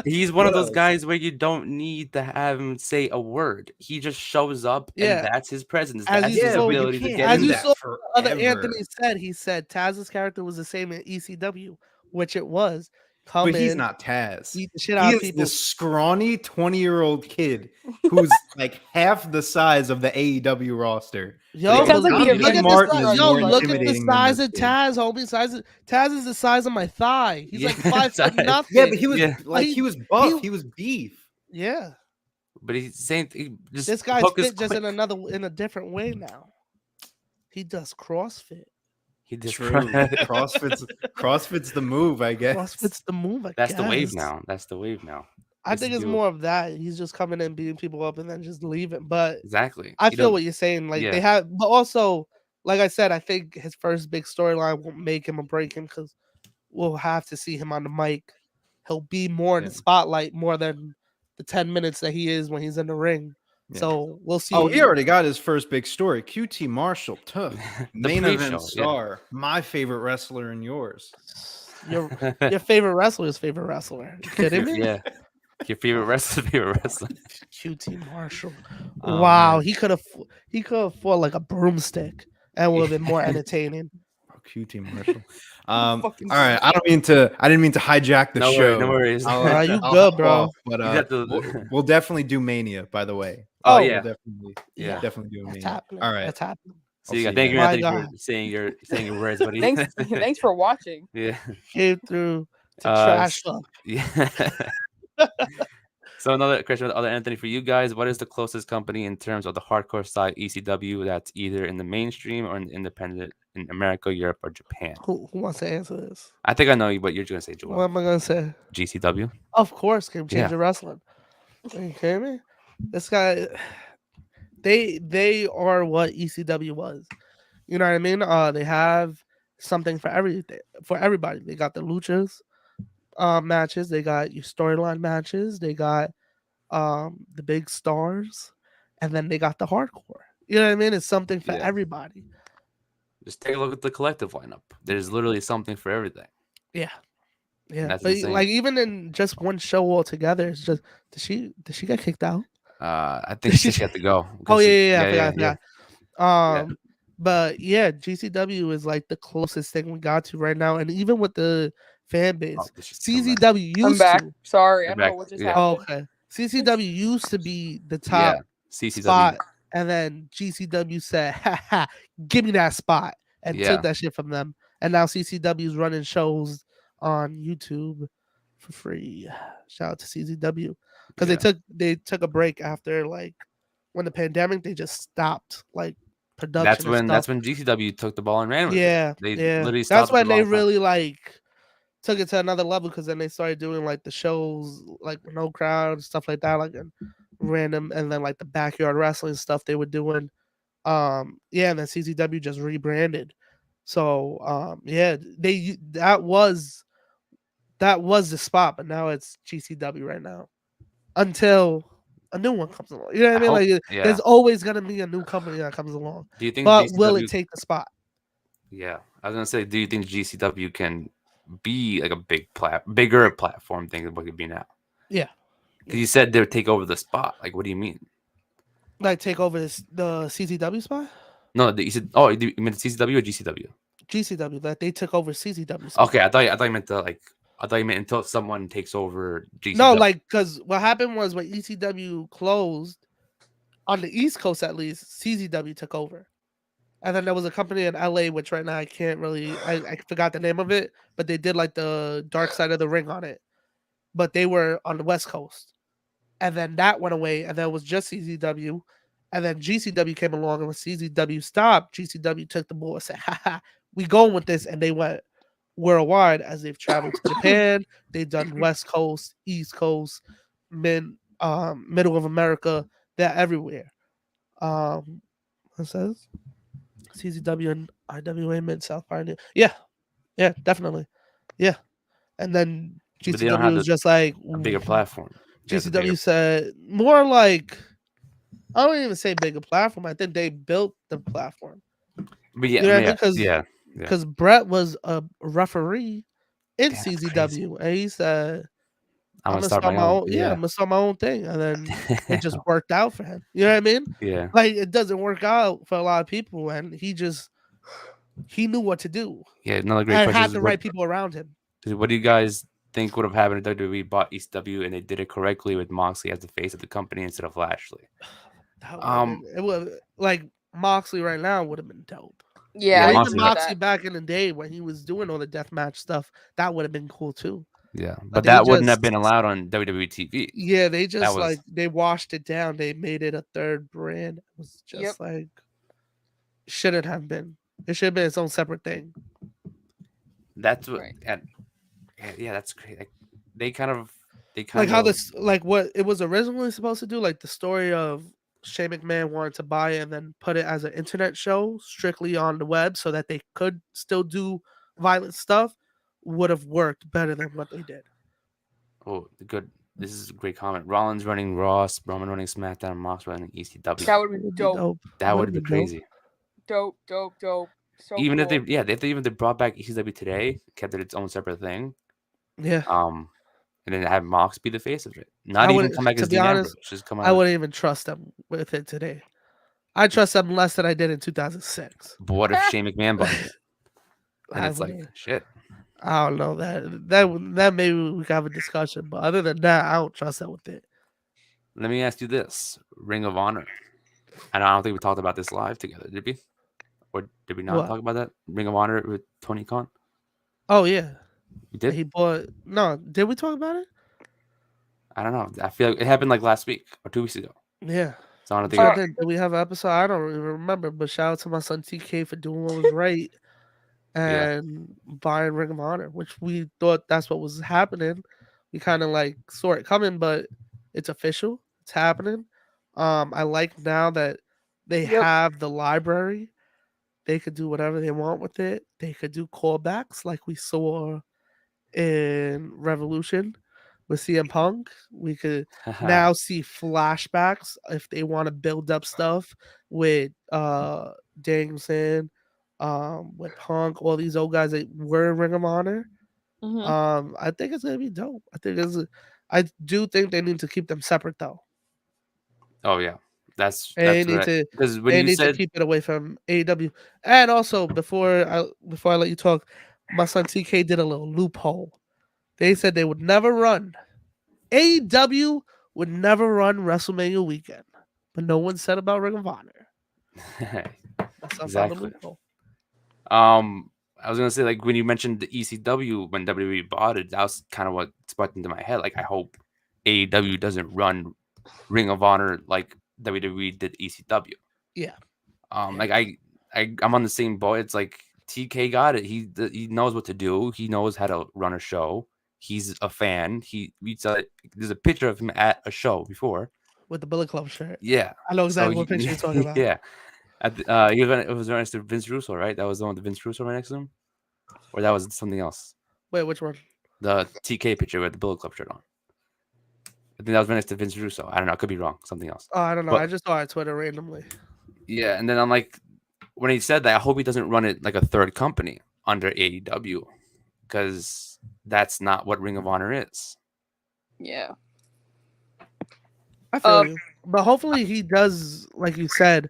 He's one of What those else? guys where you don't need to have him say a word. He just shows up, Yeah. and that's his presence. As That's you his saw- ability to can't get as in you there. saw- forever. Other Anthony said, he said Taz's character was the same in ECW, which it was. Come But he's in, not Taz. beat the shit He out of is people. this scrawny 20-year-old kid who's like half the size of the AEW roster. Yo, It sounds like the look at Avengers the are size. Yo, more look at the intimidating than size this of kid. Taz, homie. Taz is the size of my thigh. He's like Yeah, 5 foot size. nothing. Yeah, but he was Yeah. like He- he was buff. he- He was beef. Yeah, But he's saying he just this guy's Hook is fit just quick. in a different way now. He does CrossFit. He just True. CrossFit's the move, I guess. CrossFit's the move. That's the wave guess. now. That's the wave now. I Used think to it's do- more of that. He's just coming in, beating people up, and then just leaving. But Exactly. I You feel don't- what you're saying. Like yeah. they have, but also, like I said, I think his first big storyline won't make him or break him because we'll have to see him on the mic. He'll be more in the Yeah. spotlight more than the 10 minutes that he is when he's in the ring. Yeah. So we'll see. Oh, he already got his first big story. QT Marshall, the main pre-show, event yeah. star, my favorite wrestler and yours. your favorite wrestler's favorite wrestler. You kidding me? Yeah. Your favorite wrestler. QT Marshall. Oh, Wow, man. he could have fought like a broomstick and would have been more entertaining. Oh, QT Marshall. All Fucking right, I didn't mean to hijack the No show. worries, no worries. Nah, you I'll good, hop bro. off, but You got the- we'll definitely do Mania, by the way. Oh, We'll yeah. definitely do That's Mania. happening. All right. That's happening. So you I'll got, see thank you, My Anthony, God. for saying your words, buddy. Thanks for watching. Yeah. Came through to Uh, trash talk. Yeah. So another question, other Anthony, for you guys, what is the closest company in terms of the hardcore side ECW that's either in the mainstream or in the independent in America, Europe, or Japan? Who wants to answer this? I think I know you, but you're gonna say What Joel. am I gonna say? GCW. Of course, Game Yeah. Changer Wrestling. Are you kidding me? This guy, they are what ECW was. You know what I mean? They have something for everything for everybody. They got the luchas matches. They got your storyline matches. They got the big stars, and then they got the hardcore. You know what I mean? It's something for Yeah. everybody. Just take a look at the collective lineup. There's literally something for everything. Yeah. Yeah. That's But insane. like even in just one show altogether, it's just did she get kicked out? I think she had to go. Oh because yeah, I forgot. Yeah. But yeah, GCW is like the closest thing we got to right now, and even with the fan base, Oh, this shit's coming back. CZW I'm used back. to. Sorry, I You're don't know back. what just Yeah. Oh, happened. okay. CCW used to be the Yeah. top CCW. spot, and then GCW said, "Ha ha, give me that spot," and Yeah. took that shit from them. And now CCW is running shows on YouTube for free. Shout out to CZW because Yeah. they took a break after like when the pandemic. They just stopped like production and That's stuff. when GCW took the ball and ran with Yeah, it. They yeah. literally That's stopped it when a they long time. really like took it to another level because then they started doing like the shows like with no crowd stuff like that, like and random, and then like the backyard wrestling stuff they were doing. Yeah, and then CZW just rebranded. So yeah, that was the spot, but now it's GCW right now until a new one comes along. You know what I mean? hope, Like yeah. there's always gonna be a new company that comes along. Do you think But will it GCW? take the spot? Yeah, I was gonna say, do you think GCW can be like a bigger platform thing than what it could be now? Yeah. Because you said they would take over the spot. Like, what do you mean? Like take over the CZW spot? No, you said. Oh, you meant CCW or GCW? GCW, that they took over CZW spot. Okay, I thought you meant I thought you meant until someone takes over GCW. No, like because what happened was when ECW closed on the East Coast, at least CZW took over, and then there was a company in LA, which right now I can't really, I forgot the name of it, but they did like the Dark Side of the Ring on it, but they were on the West Coast, and then that went away, and then it was just CZW, and then GCW came along, and when CZW stopped, GCW took the ball and said, "Ha, we going with this," and they went worldwide as they've traveled to Japan. They've done West Coast, East Coast, middle of America. They're everywhere. What says CZW and IWA Mid South Pioneer. Yeah, definitely. Yeah, and then But they don't have GCW was just like a bigger platform. They have a GCW said more like, I don't even say bigger platform. I think they built the platform. But yeah, You know what I yeah, mean? yeah. Because Brett was a referee in Damn, that's CZW, and he said, I'm "I'm gonna gonna start start my my own. own. Yeah, I'm gonna start my own thing." And then it just worked out for him. You know what I mean? Yeah. Like it doesn't work out for a lot of people, and he knew what to do Yeah, another great and question had is the right people around him. what do you guys think would have happened if WWE bought ECW and they did it correctly with Moxley as the face of the company instead of Lashley? It would like Moxley right now would have been dope. Yeah, Or I even Moxley- agree with Moxley that. back in the day when he was doing all the deathmatch stuff, that would have been cool too. Yeah, But but they that wouldn't have just- been allowed on WWE TV. Yeah, they just was- like they washed it down. They made it a third brand. It was just Yep. like shouldn't have been. It should have been its own separate thing. That's what. Right. And, yeah, that's great. Like, they kind of Like how this, like what it was originally supposed to do, like the story of Shane McMahon wanted to buy it and then put it as an internet show strictly on the web so that they could still do violent stuff, would have worked better than what they did. Oh, good. This is a great comment. Rollins running Raw, Roman running SmackDown, and Mox running ECW. That would have It been would be dope. That would Would've have been been dope. crazy. Dope. So Even if cool. they brought back ECW today, kept it its own separate thing. Yeah. And then have Mox be the face of it. I Not even wouldn't- come back to as be Dean honest, Ambrose. Just come I out. wouldn't even trust them with it today. I trust them less than I did in 2006. But what if Shane McMahon buys it? And I it's like wouldn't- shit. I don't know that maybe we can have a discussion, but other than that, I don't trust that with it. Let me ask you this: Ring of Honor. And I don't think we talked about this live together, did we? Or did we not What? talk about that? Ring of Honor with Tony Khan. Oh yeah, We did. he bought. No, did we talk about it? I don't know. I feel like it happened like last week or 2 weeks ago. Yeah. So I don't I'm think. sure did we have an episode? I don't even remember. But shout out to my son TK for doing what was right and buying Ring of Honor, which we thought that's what was happening. We kind of like saw it coming, but it's official. It's happening. I like now that they Yep. have the library. They could do whatever they want with it. They could do callbacks like we saw in Revolution with CM Punk. We could now see flashbacks if they want to build up stuff with Danielson, with Punk, all these old guys that were in Ring of Honor. Mhm. I think it's gonna be dope. I do think they need to keep them separate though. Oh yeah, that's They need right. to Because when they you need to said keep it away from AEW. And also before I let you talk, my son TK did a little loophole. They said they would never run. AEW would never run WrestleMania weekend. But no one said about Ring of Honor. That's Exactly. another loophole. I was gonna say, like, when you mentioned the ECW when WWE bought it, that was kind of what sparked into my head. Like, I hope AEW doesn't run Ring of Honor like WWE did ECW. Yeah. Like I'm on the same boat. It's like TK got it. He knows what to do. He knows how to run a show. He's a fan. There's a picture of him at a show before. with the Bullet Club shirt. Yeah. I know So exactly what picture you're talking about. Yeah. It was right next to Vince Russo, right? That was the one with Vince Russo right next to him, or that was something else. Wait, which one? The TK picture with the Bullet Club shirt on. I think that was right next to Vince Russo. I don't know. I could be wrong. Something else. Oh, I don't know. But- I just saw it on Twitter randomly. Yeah, and then I'm like, when he said that, I hope he doesn't run it like a third company under AEW, because that's not what Ring of Honor is. Yeah. I feel you. But hopefully he does, like you said,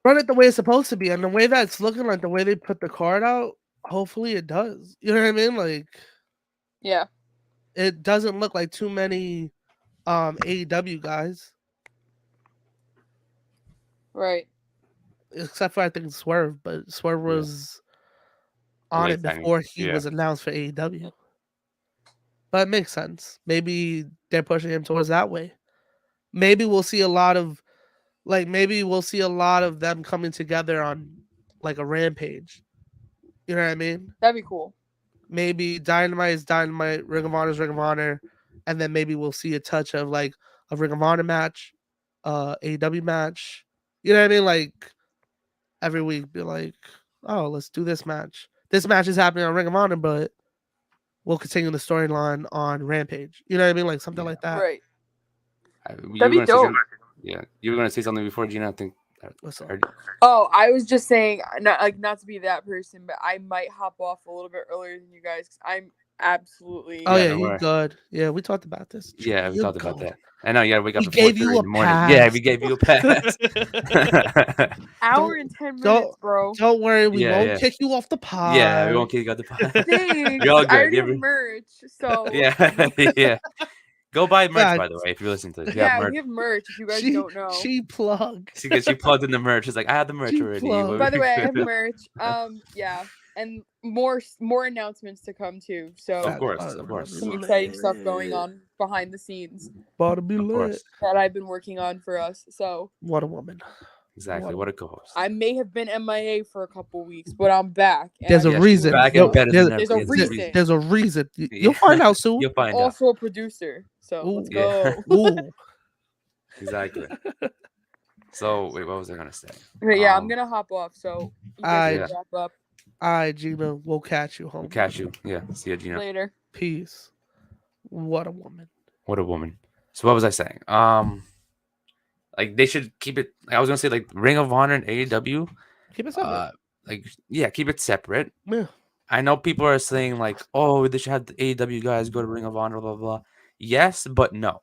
run it the way it's supposed to be. And the way that's looking, like the way they put the card out, hopefully it does. You know what I mean? Like, Yeah. it doesn't look like too many AEW guys, Right. except for I think Swerve, but Swerve Yeah. was on Late it signing, before he yeah. was announced for AEW. But it makes sense. Maybe they're pushing him towards that way. Maybe we'll see a lot of them coming together on like a Rampage. You know what I mean? That'd be cool. Maybe Dynamite is Dynamite, Ring of Honor is Ring of Honor, and then maybe we'll see a touch of like a Ring of Honor match, AEW match. You know what I mean? Like every week, be like, oh, let's do this match. This match is happening on Ring of Honor, but we'll continue the storyline on Rampage. You know what I mean? Like something like that. Right. You That'd be were gonna say dope. something- Yeah, you were gonna say something before, Gina. I think. What's up? Heard- Oh, I was just saying, not to be that person, but I might hop off a little bit earlier than you guys. 'Cause I'm absolutely. Oh Yeah, yeah, don't you worry. good. Yeah, we talked about this. Yeah, we You talked about good. that. I know. Yeah, wake up We at gave 4:30 you in a the morning. Yeah, we pass. gave you a pass. Hour and 10 don't- minutes, bro. Don't worry, we Yeah, won't yeah. kick you off the pod. Yeah, we won't kick you out the pod. Thanks. You're all I good. already You have ever- merch, so Yeah, yeah. Go buy merch, God. by the way, if you're listening to this. yeah, merch. we have merch. If you guys She, don't know. she plugged. She plugged in the merch. She's like, I have the merch She already. plugged. By the way, I have merch. Yeah, and more announcements to come too. So Of course. some exciting stuff going on behind the scenes About to be Of lit. course. that I've been working on for us. So What a woman. Exactly. What a co-host. I may have been MIA for a couple weeks, but I'm back. and There's I'm a just reason. doing Back Yo, and better there's- than there's a ever. reason. There's a reason. You'll Yeah. find out soon. You'll find out. also a producer. So let's Yeah. go. Ooh. Exactly. So wait, what was I gonna say? Okay, yeah, I'm Um, gonna hop off. So you I- guys can wrap up All right, Gina, we'll catch you home. We'll catch you. Yeah. See you, Gina. later. Peace. What a woman. What a woman. So what was I saying? Like they should keep it. I was gonna say like Ring of Honor and AEW. Keep it separate. Like yeah, keep it separate. Yeah. I know people are saying like, oh, they should have the AEW guys go to Ring of Honor, blah blah blah. Yes, but no.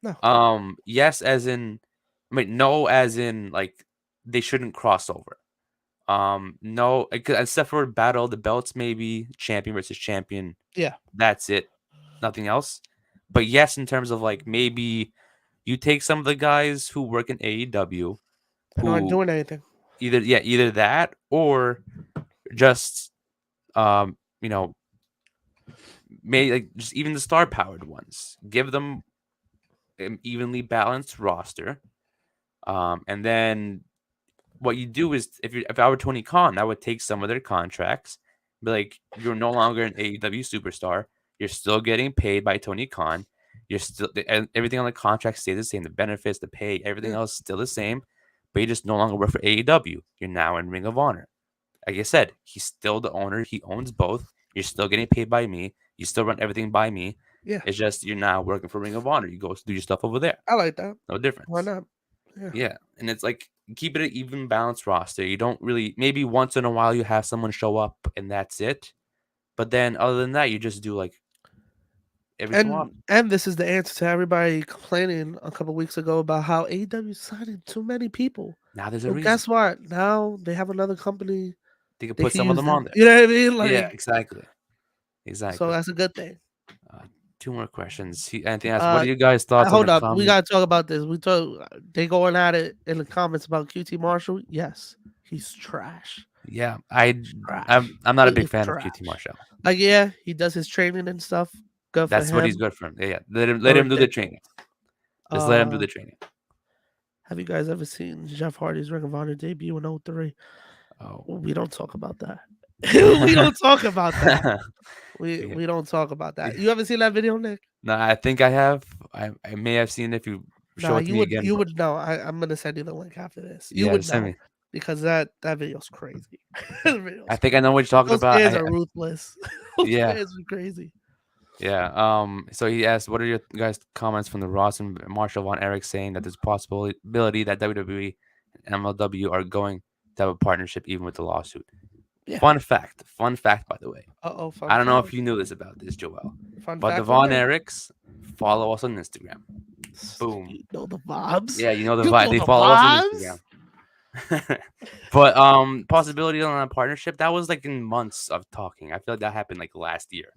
No. Yes, as in, no, as in like they shouldn't cross over. No, except for battle of the belts, maybe champion versus champion. Yeah. That's it. Nothing else. But yes, in terms of like maybe you take some of the guys who work in AEW They're not who doing anything. either that or just you know, maybe like just even the star powered ones. Give them an evenly balanced roster. And then what you do is if I were Tony Khan, I would take some of their contracts, be like, you're no longer an AEW superstar. You're still getting paid by Tony Khan. You're still everything on the contract stays the same. The benefits, the pay, everything else is still the same. But you just no longer work for AEW. You're now in Ring of Honor. Like I said, he's still the owner. He owns both. You're still getting paid by me. You still run everything by me. Yeah. It's just you're now working for Ring of Honor. You go do your stuff over there. I like that. No difference. Why not? Yeah. And it's like keep it an even balanced roster. You don't really maybe once in a while you have someone show up and that's it. But then other than that, you just do like every so often. And this is the answer to everybody complaining a couple weeks ago about how AEW signing too many people. Now there's a Well, reason. guess what? Now they have another company. They can They put can some of use them on there. You know what I mean? Like, Yeah, exactly. Exactly. so that's a good thing. Two more questions. Anthony asked, what are you guys' Uh, thoughts? hold on up, the we comment? gotta talk about this. We talk. They going at it in the comments about QT Marshall. Yes, he's trash. Yeah, Trash. I'm not a He big is fan trash. of QT Marshall. Like, yeah, he does his training and stuff. Good for That's him. what he's good for. Yeah, let him do the training. Just let him do the training. Have you guys ever seen Jeff Hardy's Ring of Honor debut in '03? Oh. We don't talk about that. We don't talk about that. Yeah. We don't talk about that. You ever seen that video, Nick? No, I think I have. I may have seen it if you show Nah, it to me again. you but would know. I'm gonna send you the link after this. You yeah, would just send know me. because that video's crazy. That video's I think I know what you're talking Those about. fans are ruthless. Those Yeah. fans are crazy. Yeah. So he asked, "What are your guys' comments from the Ross and Marshall Von Erich saying that there's possibility that WWE and MLW are going to have a partnership even with the lawsuit?" Yeah. Fun fact, by the way. Uh-oh, fun I don't know fact. if you knew this about this, Joel, Fun but the fact Von alert. Erichs follow us on Instagram. Boom. You know the vibes. Yeah, you know the You vibe. know They the follow us on vibes. Instagram. But possibility on a partnership that was like in months of talking. I feel like that happened like last year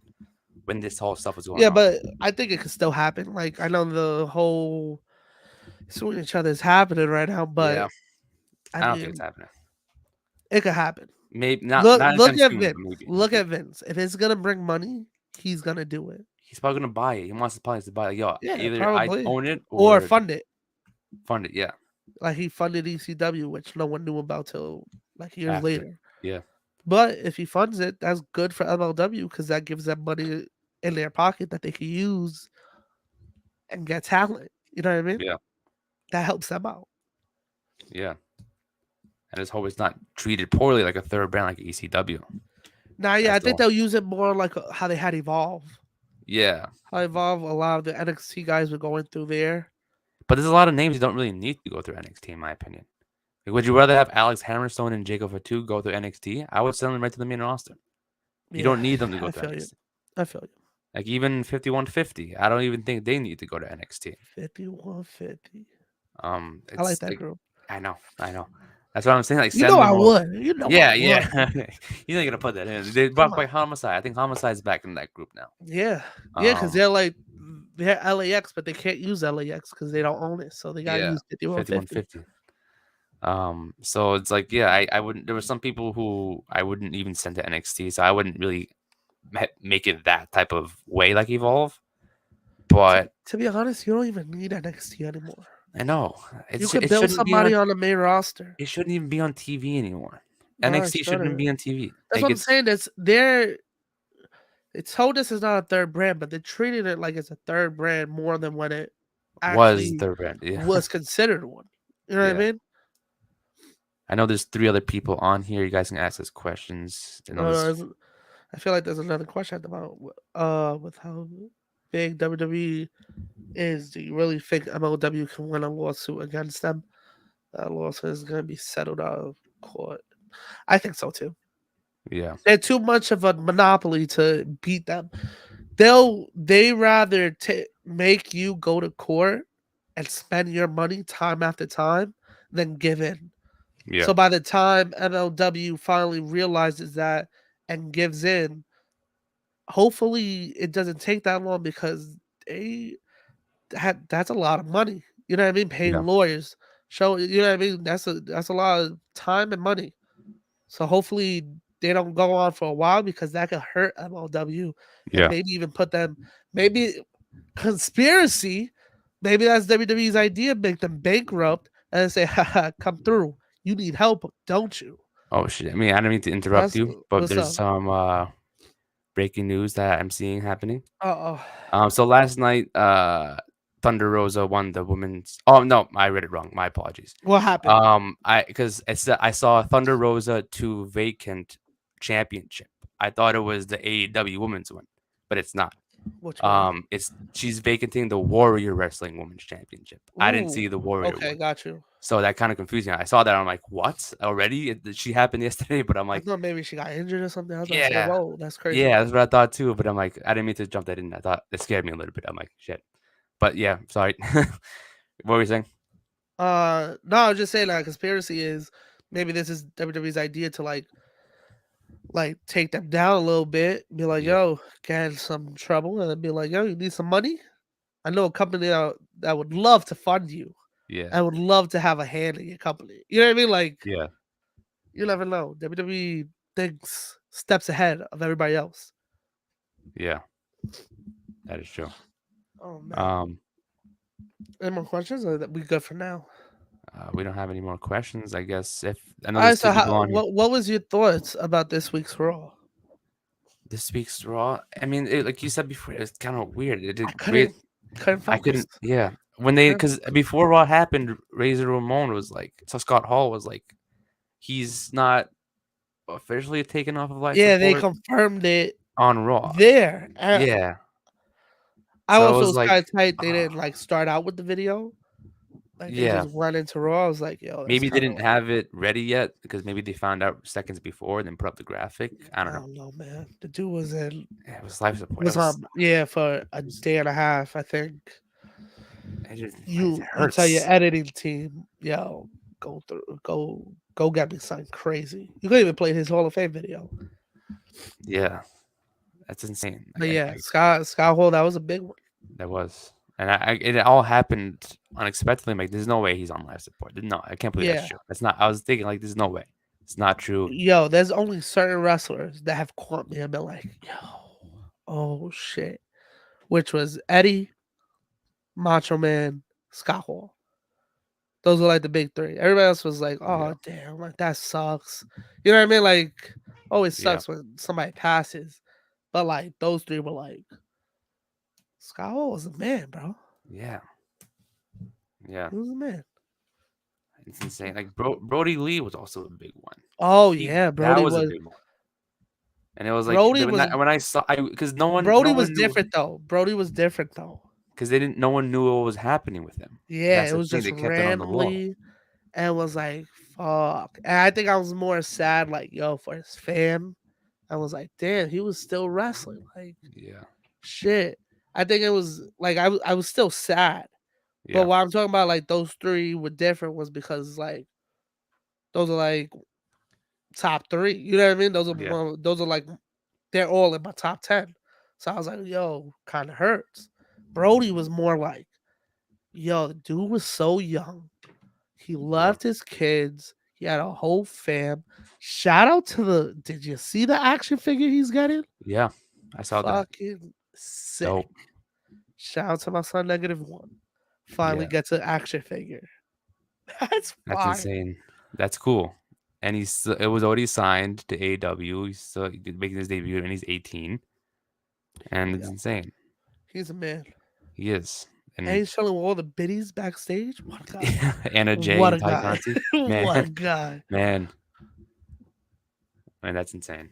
when this whole stuff was going Yeah, on. but I think it could still happen. Like I know the whole suing each other is happening right now, but yeah, I I don't mean think it's happening. it could happen. Maybe not. Look Not look anytime at soon, Vince. but maybe. Look at Vince. If it's gonna bring money, he's gonna do it. He's probably gonna buy it. He wants to probably to buy it. Yo, Yeah, either I probably. own it Or or fund it. fund it. Yeah, Like he funded ECW, which no one knew about till like years After. later. yeah, But if he funds it, that's good for MLW because that gives them money in their pocket that they can use and get talent. You know what I mean? yeah, That helps them out. yeah. And let's hope it's not treated poorly like a third brand like ECW. Now, yeah, I That's think all. they'll use it more like how they had Evolve. Yeah, How Evolve, a lot of the NXT guys were going through there. but there's a lot of names you don't really need to go through NXT, in my opinion. Like, would you rather have Alex Hammerstone and Jacob Fatu go through NXT? I would send them right to the main roster. You don't need them to go I to feel you. NXT. I feel you. Like even 5150, I don't even think they need to go to NXT. 5150. It's I like that like, group. I know. That's what I'm saying. Like You send know them I all. would. You know Yeah, I would. yeah. You know you're gonna put that in. They brought back Homicide. I think Homicide's back in that group now. Yeah. Yeah, because Um, they're LAX, but they can't use LAX because they don't own it. So they gotta yeah, use 5150. 5150. So it's like, yeah, I wouldn't. There were some people who I wouldn't even send to NXT, so I wouldn't really make it that type of way like Evolve. But To be honest, you don't even need NXT anymore. I know You it could build shouldn't be on. somebody on the main roster. It shouldn't even be on TV anymore. No, it NXT shouldn't shouldn't. be on TV. That's Like what I'm saying. It's told this is not a third brand, but they're treating it like it's a third brand more than when it was actually third brand. Yeah. was considered one. You know what I Yeah. mean? I know there's 3 other people on here. You guys can ask us questions. I know there's- I feel like there's another question at the bottom. With how big WWE is, do you really think MLW can win a lawsuit against them? That lawsuit is going to be settled out of court. I think so too. yeah. They're too much of a monopoly to beat them. They rather make you go to court and spend your money time after time than give in. Yeah. So by the time MLW finally realizes that and gives in, hopefully it doesn't take that long because that's a lot of money. You know what I mean? Paying Yeah. lawyers. You know what I mean? That's a lot of time and money. So hopefully they don't go on for a while because that could hurt MLW. Yeah. And maybe even put them conspiracy. Maybe that's WWE's idea, make them bankrupt and say, haha, come through. You need help, don't you? Oh shit. I mean, I don't mean to interrupt you, but What's there's up? some breaking news that I'm seeing happening. Uh-oh. So last night, Thunder Rosa won the women's. Oh no, I read it wrong. My apologies. What happened? I saw Thunder Rosa to vacant championship. I thought it was the AEW women's one, but it's not. Which one? She's vacating the Warrior Wrestling Women's Championship. I didn't see the Warrior. Okay, one. got you. So that kind of confused me. I saw that. I'm like, what? Already? She happened yesterday, but I'm I like, thought maybe she got injured or something. I was yeah. like, whoa, that's crazy. Yeah, that's what I thought too. But I'm like, I didn't mean to jump that in. I thought it scared me a little bit. I'm like, shit. But yeah, sorry. What were you saying? No, I was just saying that conspiracy is maybe this is WWE's idea to like take them down a little bit, be like, yo, get in some trouble, and then be like, yo, you need some money? I know a company that would love to fund you. Yeah. I would love to have a hand in your company. You know what I mean? Like, Yeah. you never know. WWE thinks steps ahead of everybody else. Yeah. That is true. Oh man. Any more questions? Or are we good for now? We don't have any more questions. I guess if I know All right, there's so two people how, on here. what was your thoughts about this week's Raw? This week's Raw. I mean, like you said before, it's kind of weird. It I did great. couldn't I focus. couldn't. Yeah, when they Couldn't- because before Raw happened, Razor Ramon was like, so Scott Hall was like, he's not officially taken off of life Yeah, they support confirmed it on Raw. there. Yeah. I So it also was was kind like, of tight. They didn't like start out with the video. Like they yeah, just went into Raw. I was like, yo, that's maybe they kind of didn't have it ready yet because maybe they found out seconds before and then put up the graphic. I I don't know. don't know, man. The dude was in It was life support. was on for a day and a half. I think It you tell your hurts. editing team, yo, go get me something crazy. You couldn't even play his Hall of Fame video. Yeah, that's insane. But Like, yeah, Scott Hall, that was a big one. that was, and it all happened unexpectedly. I'm like, there's no way he's on life support. No, I can't believe Yeah. that's true. That's not. I was thinking like, there's no way. It's not true. Yo, there's only certain wrestlers that have caught me and been like, yo, oh shit. Which was Eddie, Macho Man, Scott Hall. Those were like the big three. Everybody else was like, oh Yeah. damn, like that sucks. You know what I mean? Like, always Yeah. sucks when somebody passes. But like those three were like, Scott Hall was a man, bro. Yeah. Yeah. He was a man. It's insane. Like Brody Lee was also a big one. Oh He- yeah, that Brody was a was big one. And it was like Brody when, was when I saw, because no one was knew, different though. Brody was different though. because they didn't. No one knew what was happening with him. Yeah, That's it the was thing. just They kept it on the low. randomly and was like, fuck. And I think I was more sad, like, yo, for his fam. I was like, damn, he was still wrestling. Like, Yeah. shit. I think it was like I was still sad. Yeah. But what I'm talking about, like those three were different was because like those are like top three. You know what I mean? Yeah. Those are like they're all in my top 10. So I was like, yo, kind of hurts. Brody was more like, yo, the dude was so young. He left his kids. He had a whole fam. Shout out to the. Did you see the action figure he's getting? Yeah. I saw that. Fucking sick. Dope. Shout out to my son, -1. Finally Yeah. gets an action figure. That's That's fire. insane. That's cool. And it was already signed to AEW. He's still making his debut, and he's 18. And it's Yeah. insane. He's a man. He is. And And he's chilling with all the biddies backstage. What a guy. Anna Jay What a and Ty guy. Conti. What a Man, guy. man, that's insane.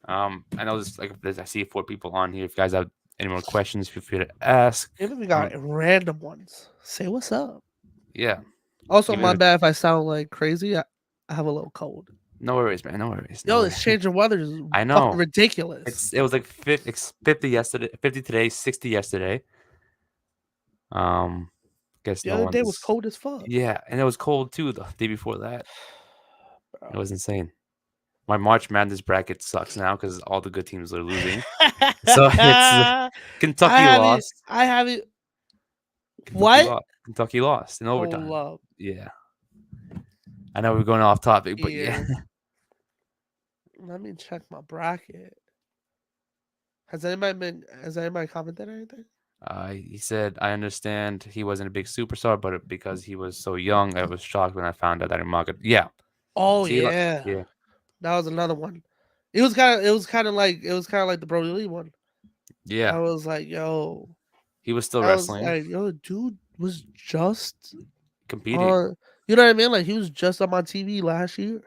I know there's I see 4 people on here. If you guys have any more questions, feel free to ask. Even we got random ones. Say what's up. Yeah, Also, Even my if- bad if I sound like crazy. I have a little cold. no worries, man. No worries. Yo, No this worries. change of weather is I know. fucking ridiculous. It was like 50 yesterday, 50 today, 60 yesterday. Guess The no other day was one's- cold as fuck. Yeah, and it was cold too the day before that. Bro. It was insane. My March Madness bracket sucks now because all the good teams are losing. So it's Kentucky lost. I have it. Kentucky What? Kentucky lost in overtime. Hold up. Yeah. I know we're going off topic, but yeah. Let me check my bracket. Has anybody commented anything? He said, I understand he wasn't a big superstar, but because he was so young, I was shocked when I found out that Imaka. Yeah. Oh See, yeah. yeah. That was another one. It was kind of like the Brody Lee one. I Yeah. was like, yo, He was still I was wrestling, like, yo, dude was just competing. you know what I mean? Like he was just on my TV last year.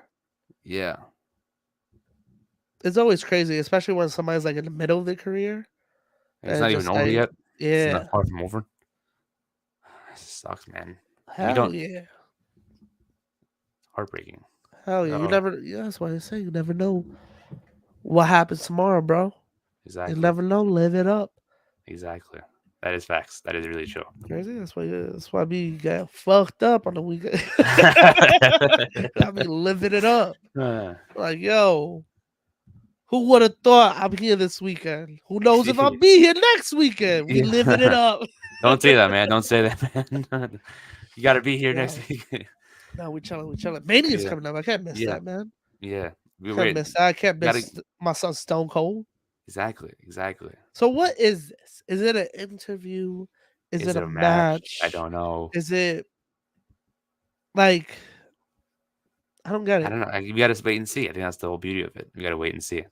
Yeah. It's always crazy, especially when somebody's like in the middle of their career. It's And not even just over like, yet. It's Yeah. not far from over. It sucks, man. Hell don't- yeah. Heartbreaking. Hell yeah. You Oh. never that's why I say you never know what happens tomorrow, bro. Exactly. You never know. Live it up. Exactly. That is facts. That is really true. Crazy. That's why we got fucked up on the weekend. I be living it up. Like, yo, who would have thought I'm here this weekend? Who knows if I'll be here next weekend? We Yeah. living it up. Don't say that, man. Don't say that, man. You got to be here next Yeah. week. No, we chilling. Mania's Yeah. coming up. I can't miss Yeah. that, man. Yeah. We Can't wait. miss that. I can't Gotta- miss my son Stone Cold. Exactly. Exactly. So what is this? Is it an interview? Is it a match? I don't know. Is it Like, I don't get I it. don't know. You got to wait and see. I think that's the whole beauty of it. You got to wait and see.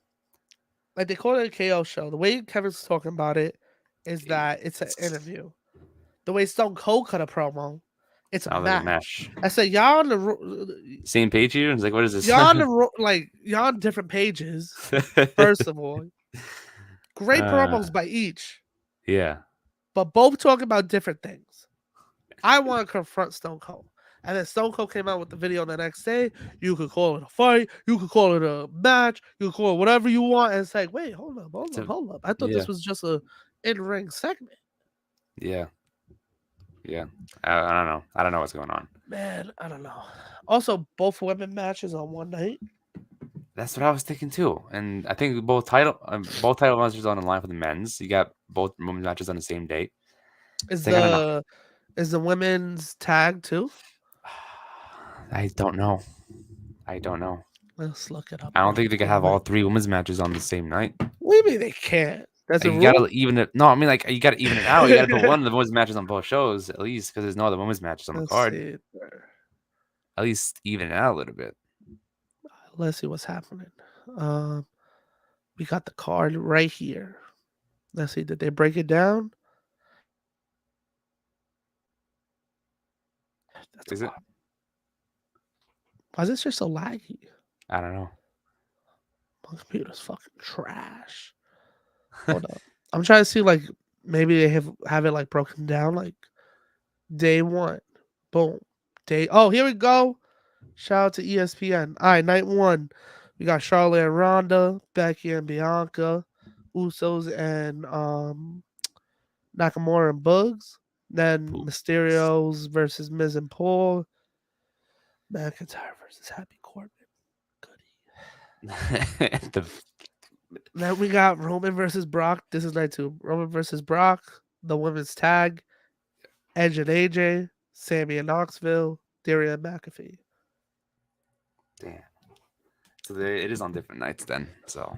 Like, they call it a KO show. The way Kevin's talking about it is that it's an interview. The way Stone Cold cut a promo, it's a Sounds like a match. match. I said, y'all on Same page here? It's like, what is this? y'all on different pages. First of all, great promos by each, Yeah. but both talking about different things. I want to confront Stone Cold. And then Stone Cold came out with the video the next day. You could call it a fight. You could call it a match. You could call it whatever you want. And it's like, wait, hold up. I thought this was just a in-ring segment. Yeah. Yeah. I don't know. I don't know what's going on. Man, I don't know. Also, both women matches on one night. That's what I was thinking too. And I think both title matches on the line for the men's. You got both women's matches on the same date. Is the women's tag too? I don't know. Let's look it up. I don't think they can have all three women's matches on the same night. What do you mean they can't? That's a You rule? gotta even it. No, I mean like you gotta even it out. You gotta put one of the women's matches on both shows at least because there's no other women's matches on the Let's card. see. At least even it out a little bit. Let's see what's happening. We got the card right here. Let's see. Did they break it down? Is it? Why is this just so laggy? I don't know. My computer's fucking trash. Hold up. I'm trying to see like maybe they have it like broken down like day one. Boom. Oh, here we go. Shout out to ESPN. All right, night one. We got Charlotte and Ronda, Becky and Bianca, Usos and Nakamura and Bugs. Then Mysterios versus Miz and Paul. McIntyre versus Happy Corbin. Goody. Then we got Roman versus Brock. This is night two. Roman versus Brock. The women's tag. Edge and AJ. Sammy and Knoxville. Theory and McAfee. Damn. So it is on different nights then. So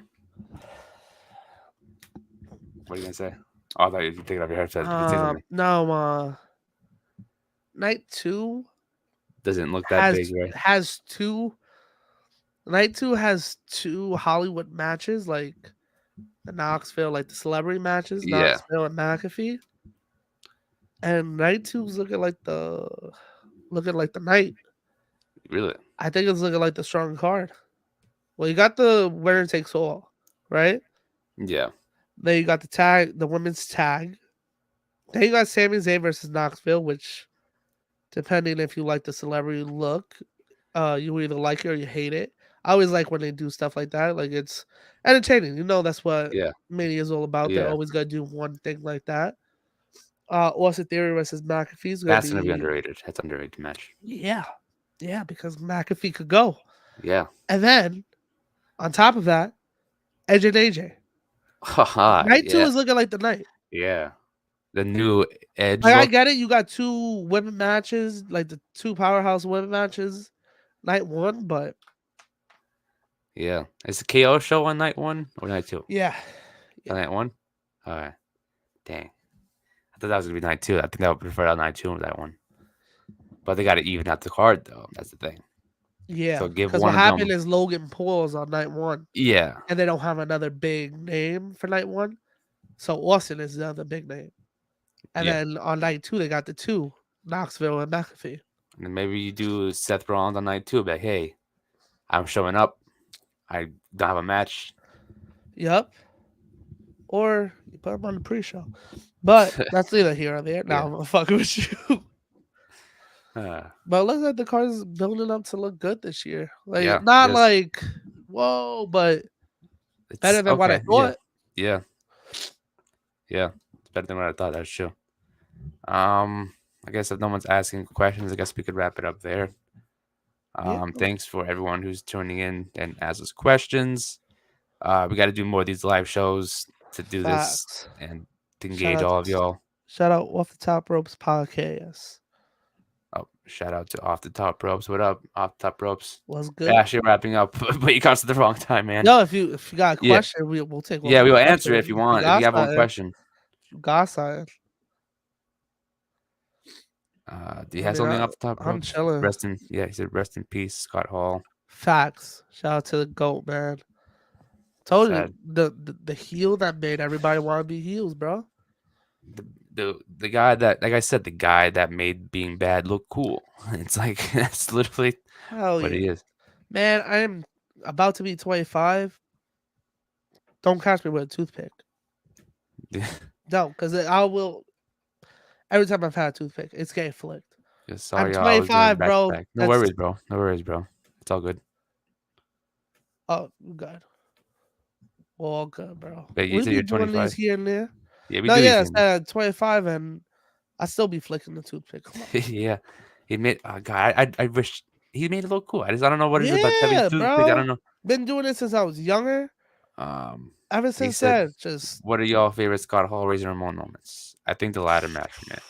what are you gonna say? Oh, I thought you take it off your headset. No. Night two doesn't look that big, right? Night two has two Hollywood matches, like the Knoxville, like the celebrity matches, Knoxville and McAfee. And night two's looking like the night. Really? I think it's looking like the strong card. Well, you got the winner takes all, right? Yeah. Then you got the women's tag. Then you got Sami Zayn versus Knoxville, which, depending if you like the celebrity look, you either like it or you hate it. I always like when they do stuff like that. Like, it's entertaining. You know, that's what Mania is all about. Yeah. They're always going to do one thing like that. Austin Theory versus McAfee. That's going to be underrated. That's an underrated match. Yeah. Yeah, because McAfee could go. Yeah. And then, on top of that, Edge and AJ. Night two is looking like the night. Yeah. The new Edge. Like, I get it. You got two women matches, like the two powerhouse women matches, night one, but. Yeah. Is the KO show on night one or night two? Yeah. Night one? All right. Dang. I thought that was going to be night two. I think I would prefer that night two over that one. But they got to even out the card, though. That's the thing. Yeah. So because what happened is Logan Paul's on night one. Yeah. And they don't have another big name for night one. So Austin is the other big name. And then on night two, they got the two, Knoxville and McAfee. And maybe you do Seth Rollins on night two. But hey, I'm showing up. I don't have a match. Yep. Or you put him on the pre-show. But that's neither here or there. Now I'm gonna fuck with you. But look like the card's building up to look good this year. Like not like whoa, but it's better than what I thought. Yeah. It's better than what I thought. That's true. I guess if no one's asking questions, I guess we could wrap it up there. Thanks for everyone who's tuning in and asks us questions. We got to do more of these live shows to do this and to engage all of y'all. Shout out Off the Top Ropes Podcast. Oh, shout out to Off the Top Ropes. What up, Off the Top Ropes? What's good? Actually wrapping up, but you got to the wrong time, man. No, if you got a question, we'll take one. Yeah, we will answer it if you want. If you have one question. Got something. Do you I have mean, something off the top, bro? I'm chilling. Yeah, he said rest in peace, Scott Hall. Facts. Shout out to the GOAT, man. Told you Sad. the heel that made everybody want to be heels, bro. The guy that, like I said, the guy that made being bad look cool. It's like that's literally Hell what yeah, he is. man. I am about to be 25. Don't catch me with a toothpick. No, because I will. Every time I've had a toothpick, it's getting flicked. Just I'm sorry, I was doing 25, back to bro. back. No worries, bro. No worries, bro. It's all good. Oh, good. All good, bro. Wait, you We said be you're doing these 25? here and there. Yeah, we No, do yeah, these. I said 25, and I still be flicking the toothpick. Come on. Yeah, he made. Oh God, I wish he made it look cool. I don't know what it is about heavy Yeah, toothpick. I bro. don't know. Been doing it since I was younger. Ever He since said, then, just "What are y'all favorite Scott Hall Razor Ramon moments?" I think the ladder match from it.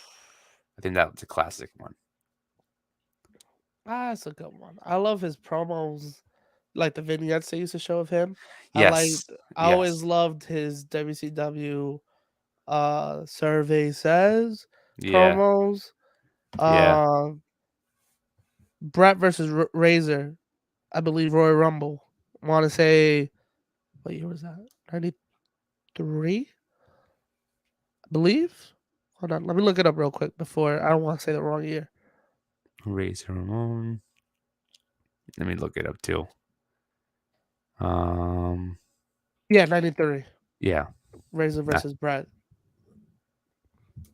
I think that was a classic one. that's a good one. I love his promos, like the vignettes they used to show of him. Yes, I always yes, loved his WCW survey says yeah, promos. yeah. Brett versus Razor, I believe Royal Rumble. Want to say what year was that? 93, I believe. Hold on, let me look it up real quick before I don't want to say the wrong year. Razor Ramon. Let me look it up too. Um, Yeah, 93. yeah, Razor that- versus Brett.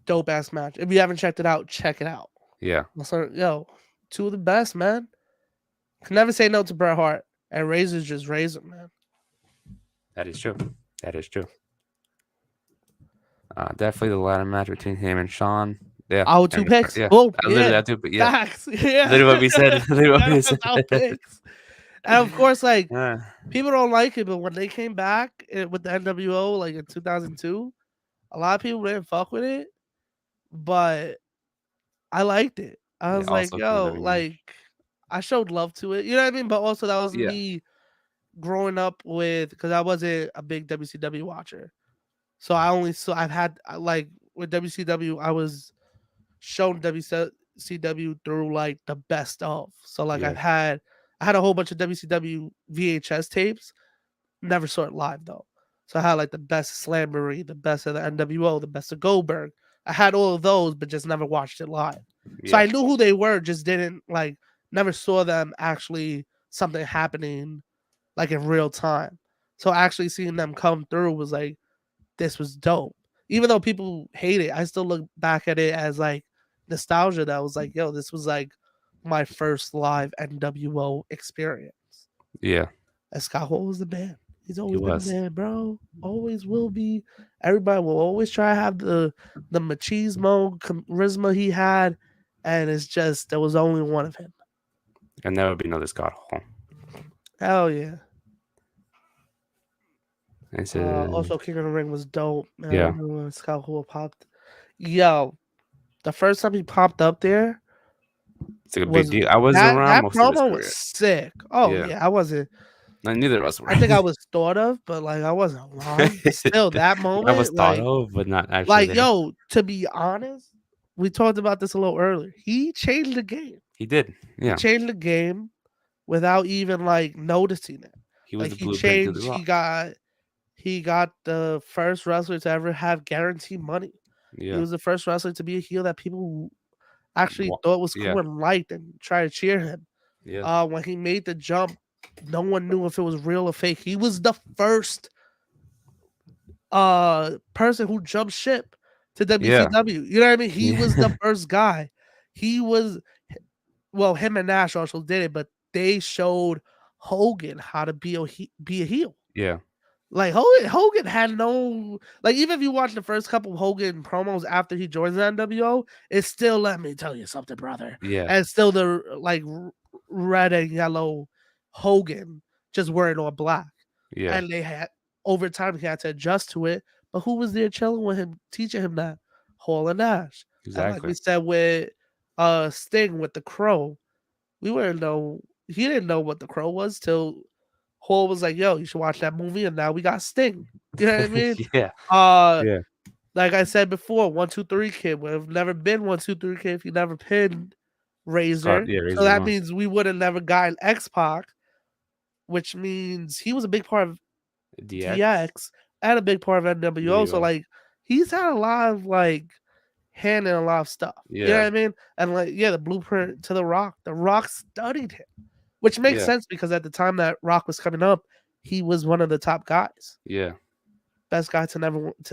Dope ass match. If you haven't checked it out, check it out. yeah. So, yo, two of the best, man. Can never say no to Bret Hart. And Razor's just Razor, man. That is true. That is true. Definitely the ladder match between him and Sean. Yeah. Our two picks. Yeah. Boom. I literally Yeah. had two. Yeah. Facts. Yeah. Literally what we said. Literally what we That's said. our picks. And of course, like, Uh, people don't like it, but when they came back with the NWO, like in 2002, a lot of people didn't fuck with it, but I liked it. I was like, also yo, WWE. like, I showed love to it. You know what I mean? But also, that was Yeah. me growing up with, because I wasn't a big WCW watcher. So I've had, like, with WCW, I was shown WCW through, like, the best of. So, like, Yeah. I had a whole bunch of WCW VHS tapes. Never saw it live though. So I had like the best Slamboree, the best of the NWO, the best of Goldberg. I had all of those, but just never watched it live. So Yeah. I knew who they were, just didn't like, never saw them actually something happening like in real time. So actually seeing them come through was like, this was dope. Even though people hate it, I still look back at it as like nostalgia. That was like, yo, this was like my first live NWO experience. Yeah. And Scott Hall was the man. He's always been was. the man, bro. Always will be. Everybody will always try to have the machismo charisma he had, and it's just there was only one of him. And never be another Scott Hall. Hell yeah. It's Also, King of the Ring was dope, man. Yeah. I remember when Scott Hall popped. Yo, the first time he popped up there, it's like a was big deal. I was that around most of his promo career. was sick. Oh Yeah. yeah, I wasn't. No, neither of us were. I think I was thought of, but like I wasn't alive. But still, that moment, I was thought like, of, but not actually. like, there. yo, to be honest, we talked about this a little earlier. He changed the game. He did. He Yeah. changed the game without even like noticing it. He was Like the he blueprint to changed. the Rock. He got the first wrestler to ever have guaranteed money. He Yeah. was the first wrestler to be a heel that people actually Wa- thought was cool yeah. and liked and try to cheer him. Yeah. When he made the jump, no one knew if it was real or fake. He was the first person who jumped ship to WCW. You know what I mean? He was the first guy. He was, well, him and Nash also did it, but they showed Hogan how to be a heel. Yeah. Like Hogan had no, like, even if you watch the first couple of Hogan promos after he joins the NWO, it's still, let me tell you something, brother. Yeah. And it's still the like red and yellow Hogan, just wearing all black. Yeah. And they had, over time, he had to adjust to it. But who was there chilling with him, teaching him that? Hall and Nash. And like Exactly. we said with Sting with the Crow, he didn't know what the Crow was till Hall was like, yo, you should watch that movie, and now we got Sting. You know what I mean? Yeah. Uh Yeah. Like I said before, 1-2-3 Kid would have never been 1-2-3 Kid if he never pinned Razor. Yeah, Razor So that Ramon. means we would have never gotten X-Pac, which means he was a big part of DX. DX and a big part of NWO. So NWO. like he's had a lot of like hand in a lot of stuff. You know Yeah. what I mean? And like the blueprint to The Rock. The Rock studied him. Which makes Yeah. sense because at the time that Rock was coming up, he was one of the top guys. Yeah. Best guy to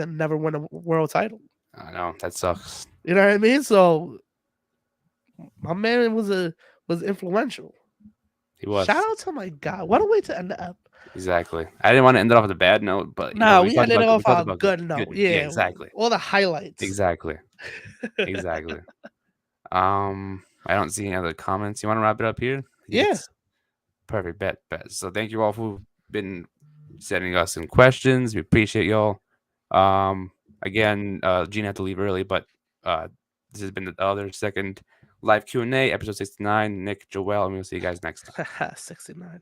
never win a world title. I know that sucks. You know what I mean? So my man was influential. He was. Shout out to my guy. What a way to end up. Exactly. I didn't want to end it off with a bad note, but No, we talked ended about- off we talked on a about good note. Yeah, exactly. All the highlights. Exactly. Exactly. I don't see any other comments. You want to wrap it up here? Yeah. Yes. Perfect. Bet. So thank you all who've been sending us some questions. We appreciate y'all. Again, Gina had to leave early, but this has been the other second live Q&A, episode 69. Nick, Joel, and we'll see you guys next time. 69.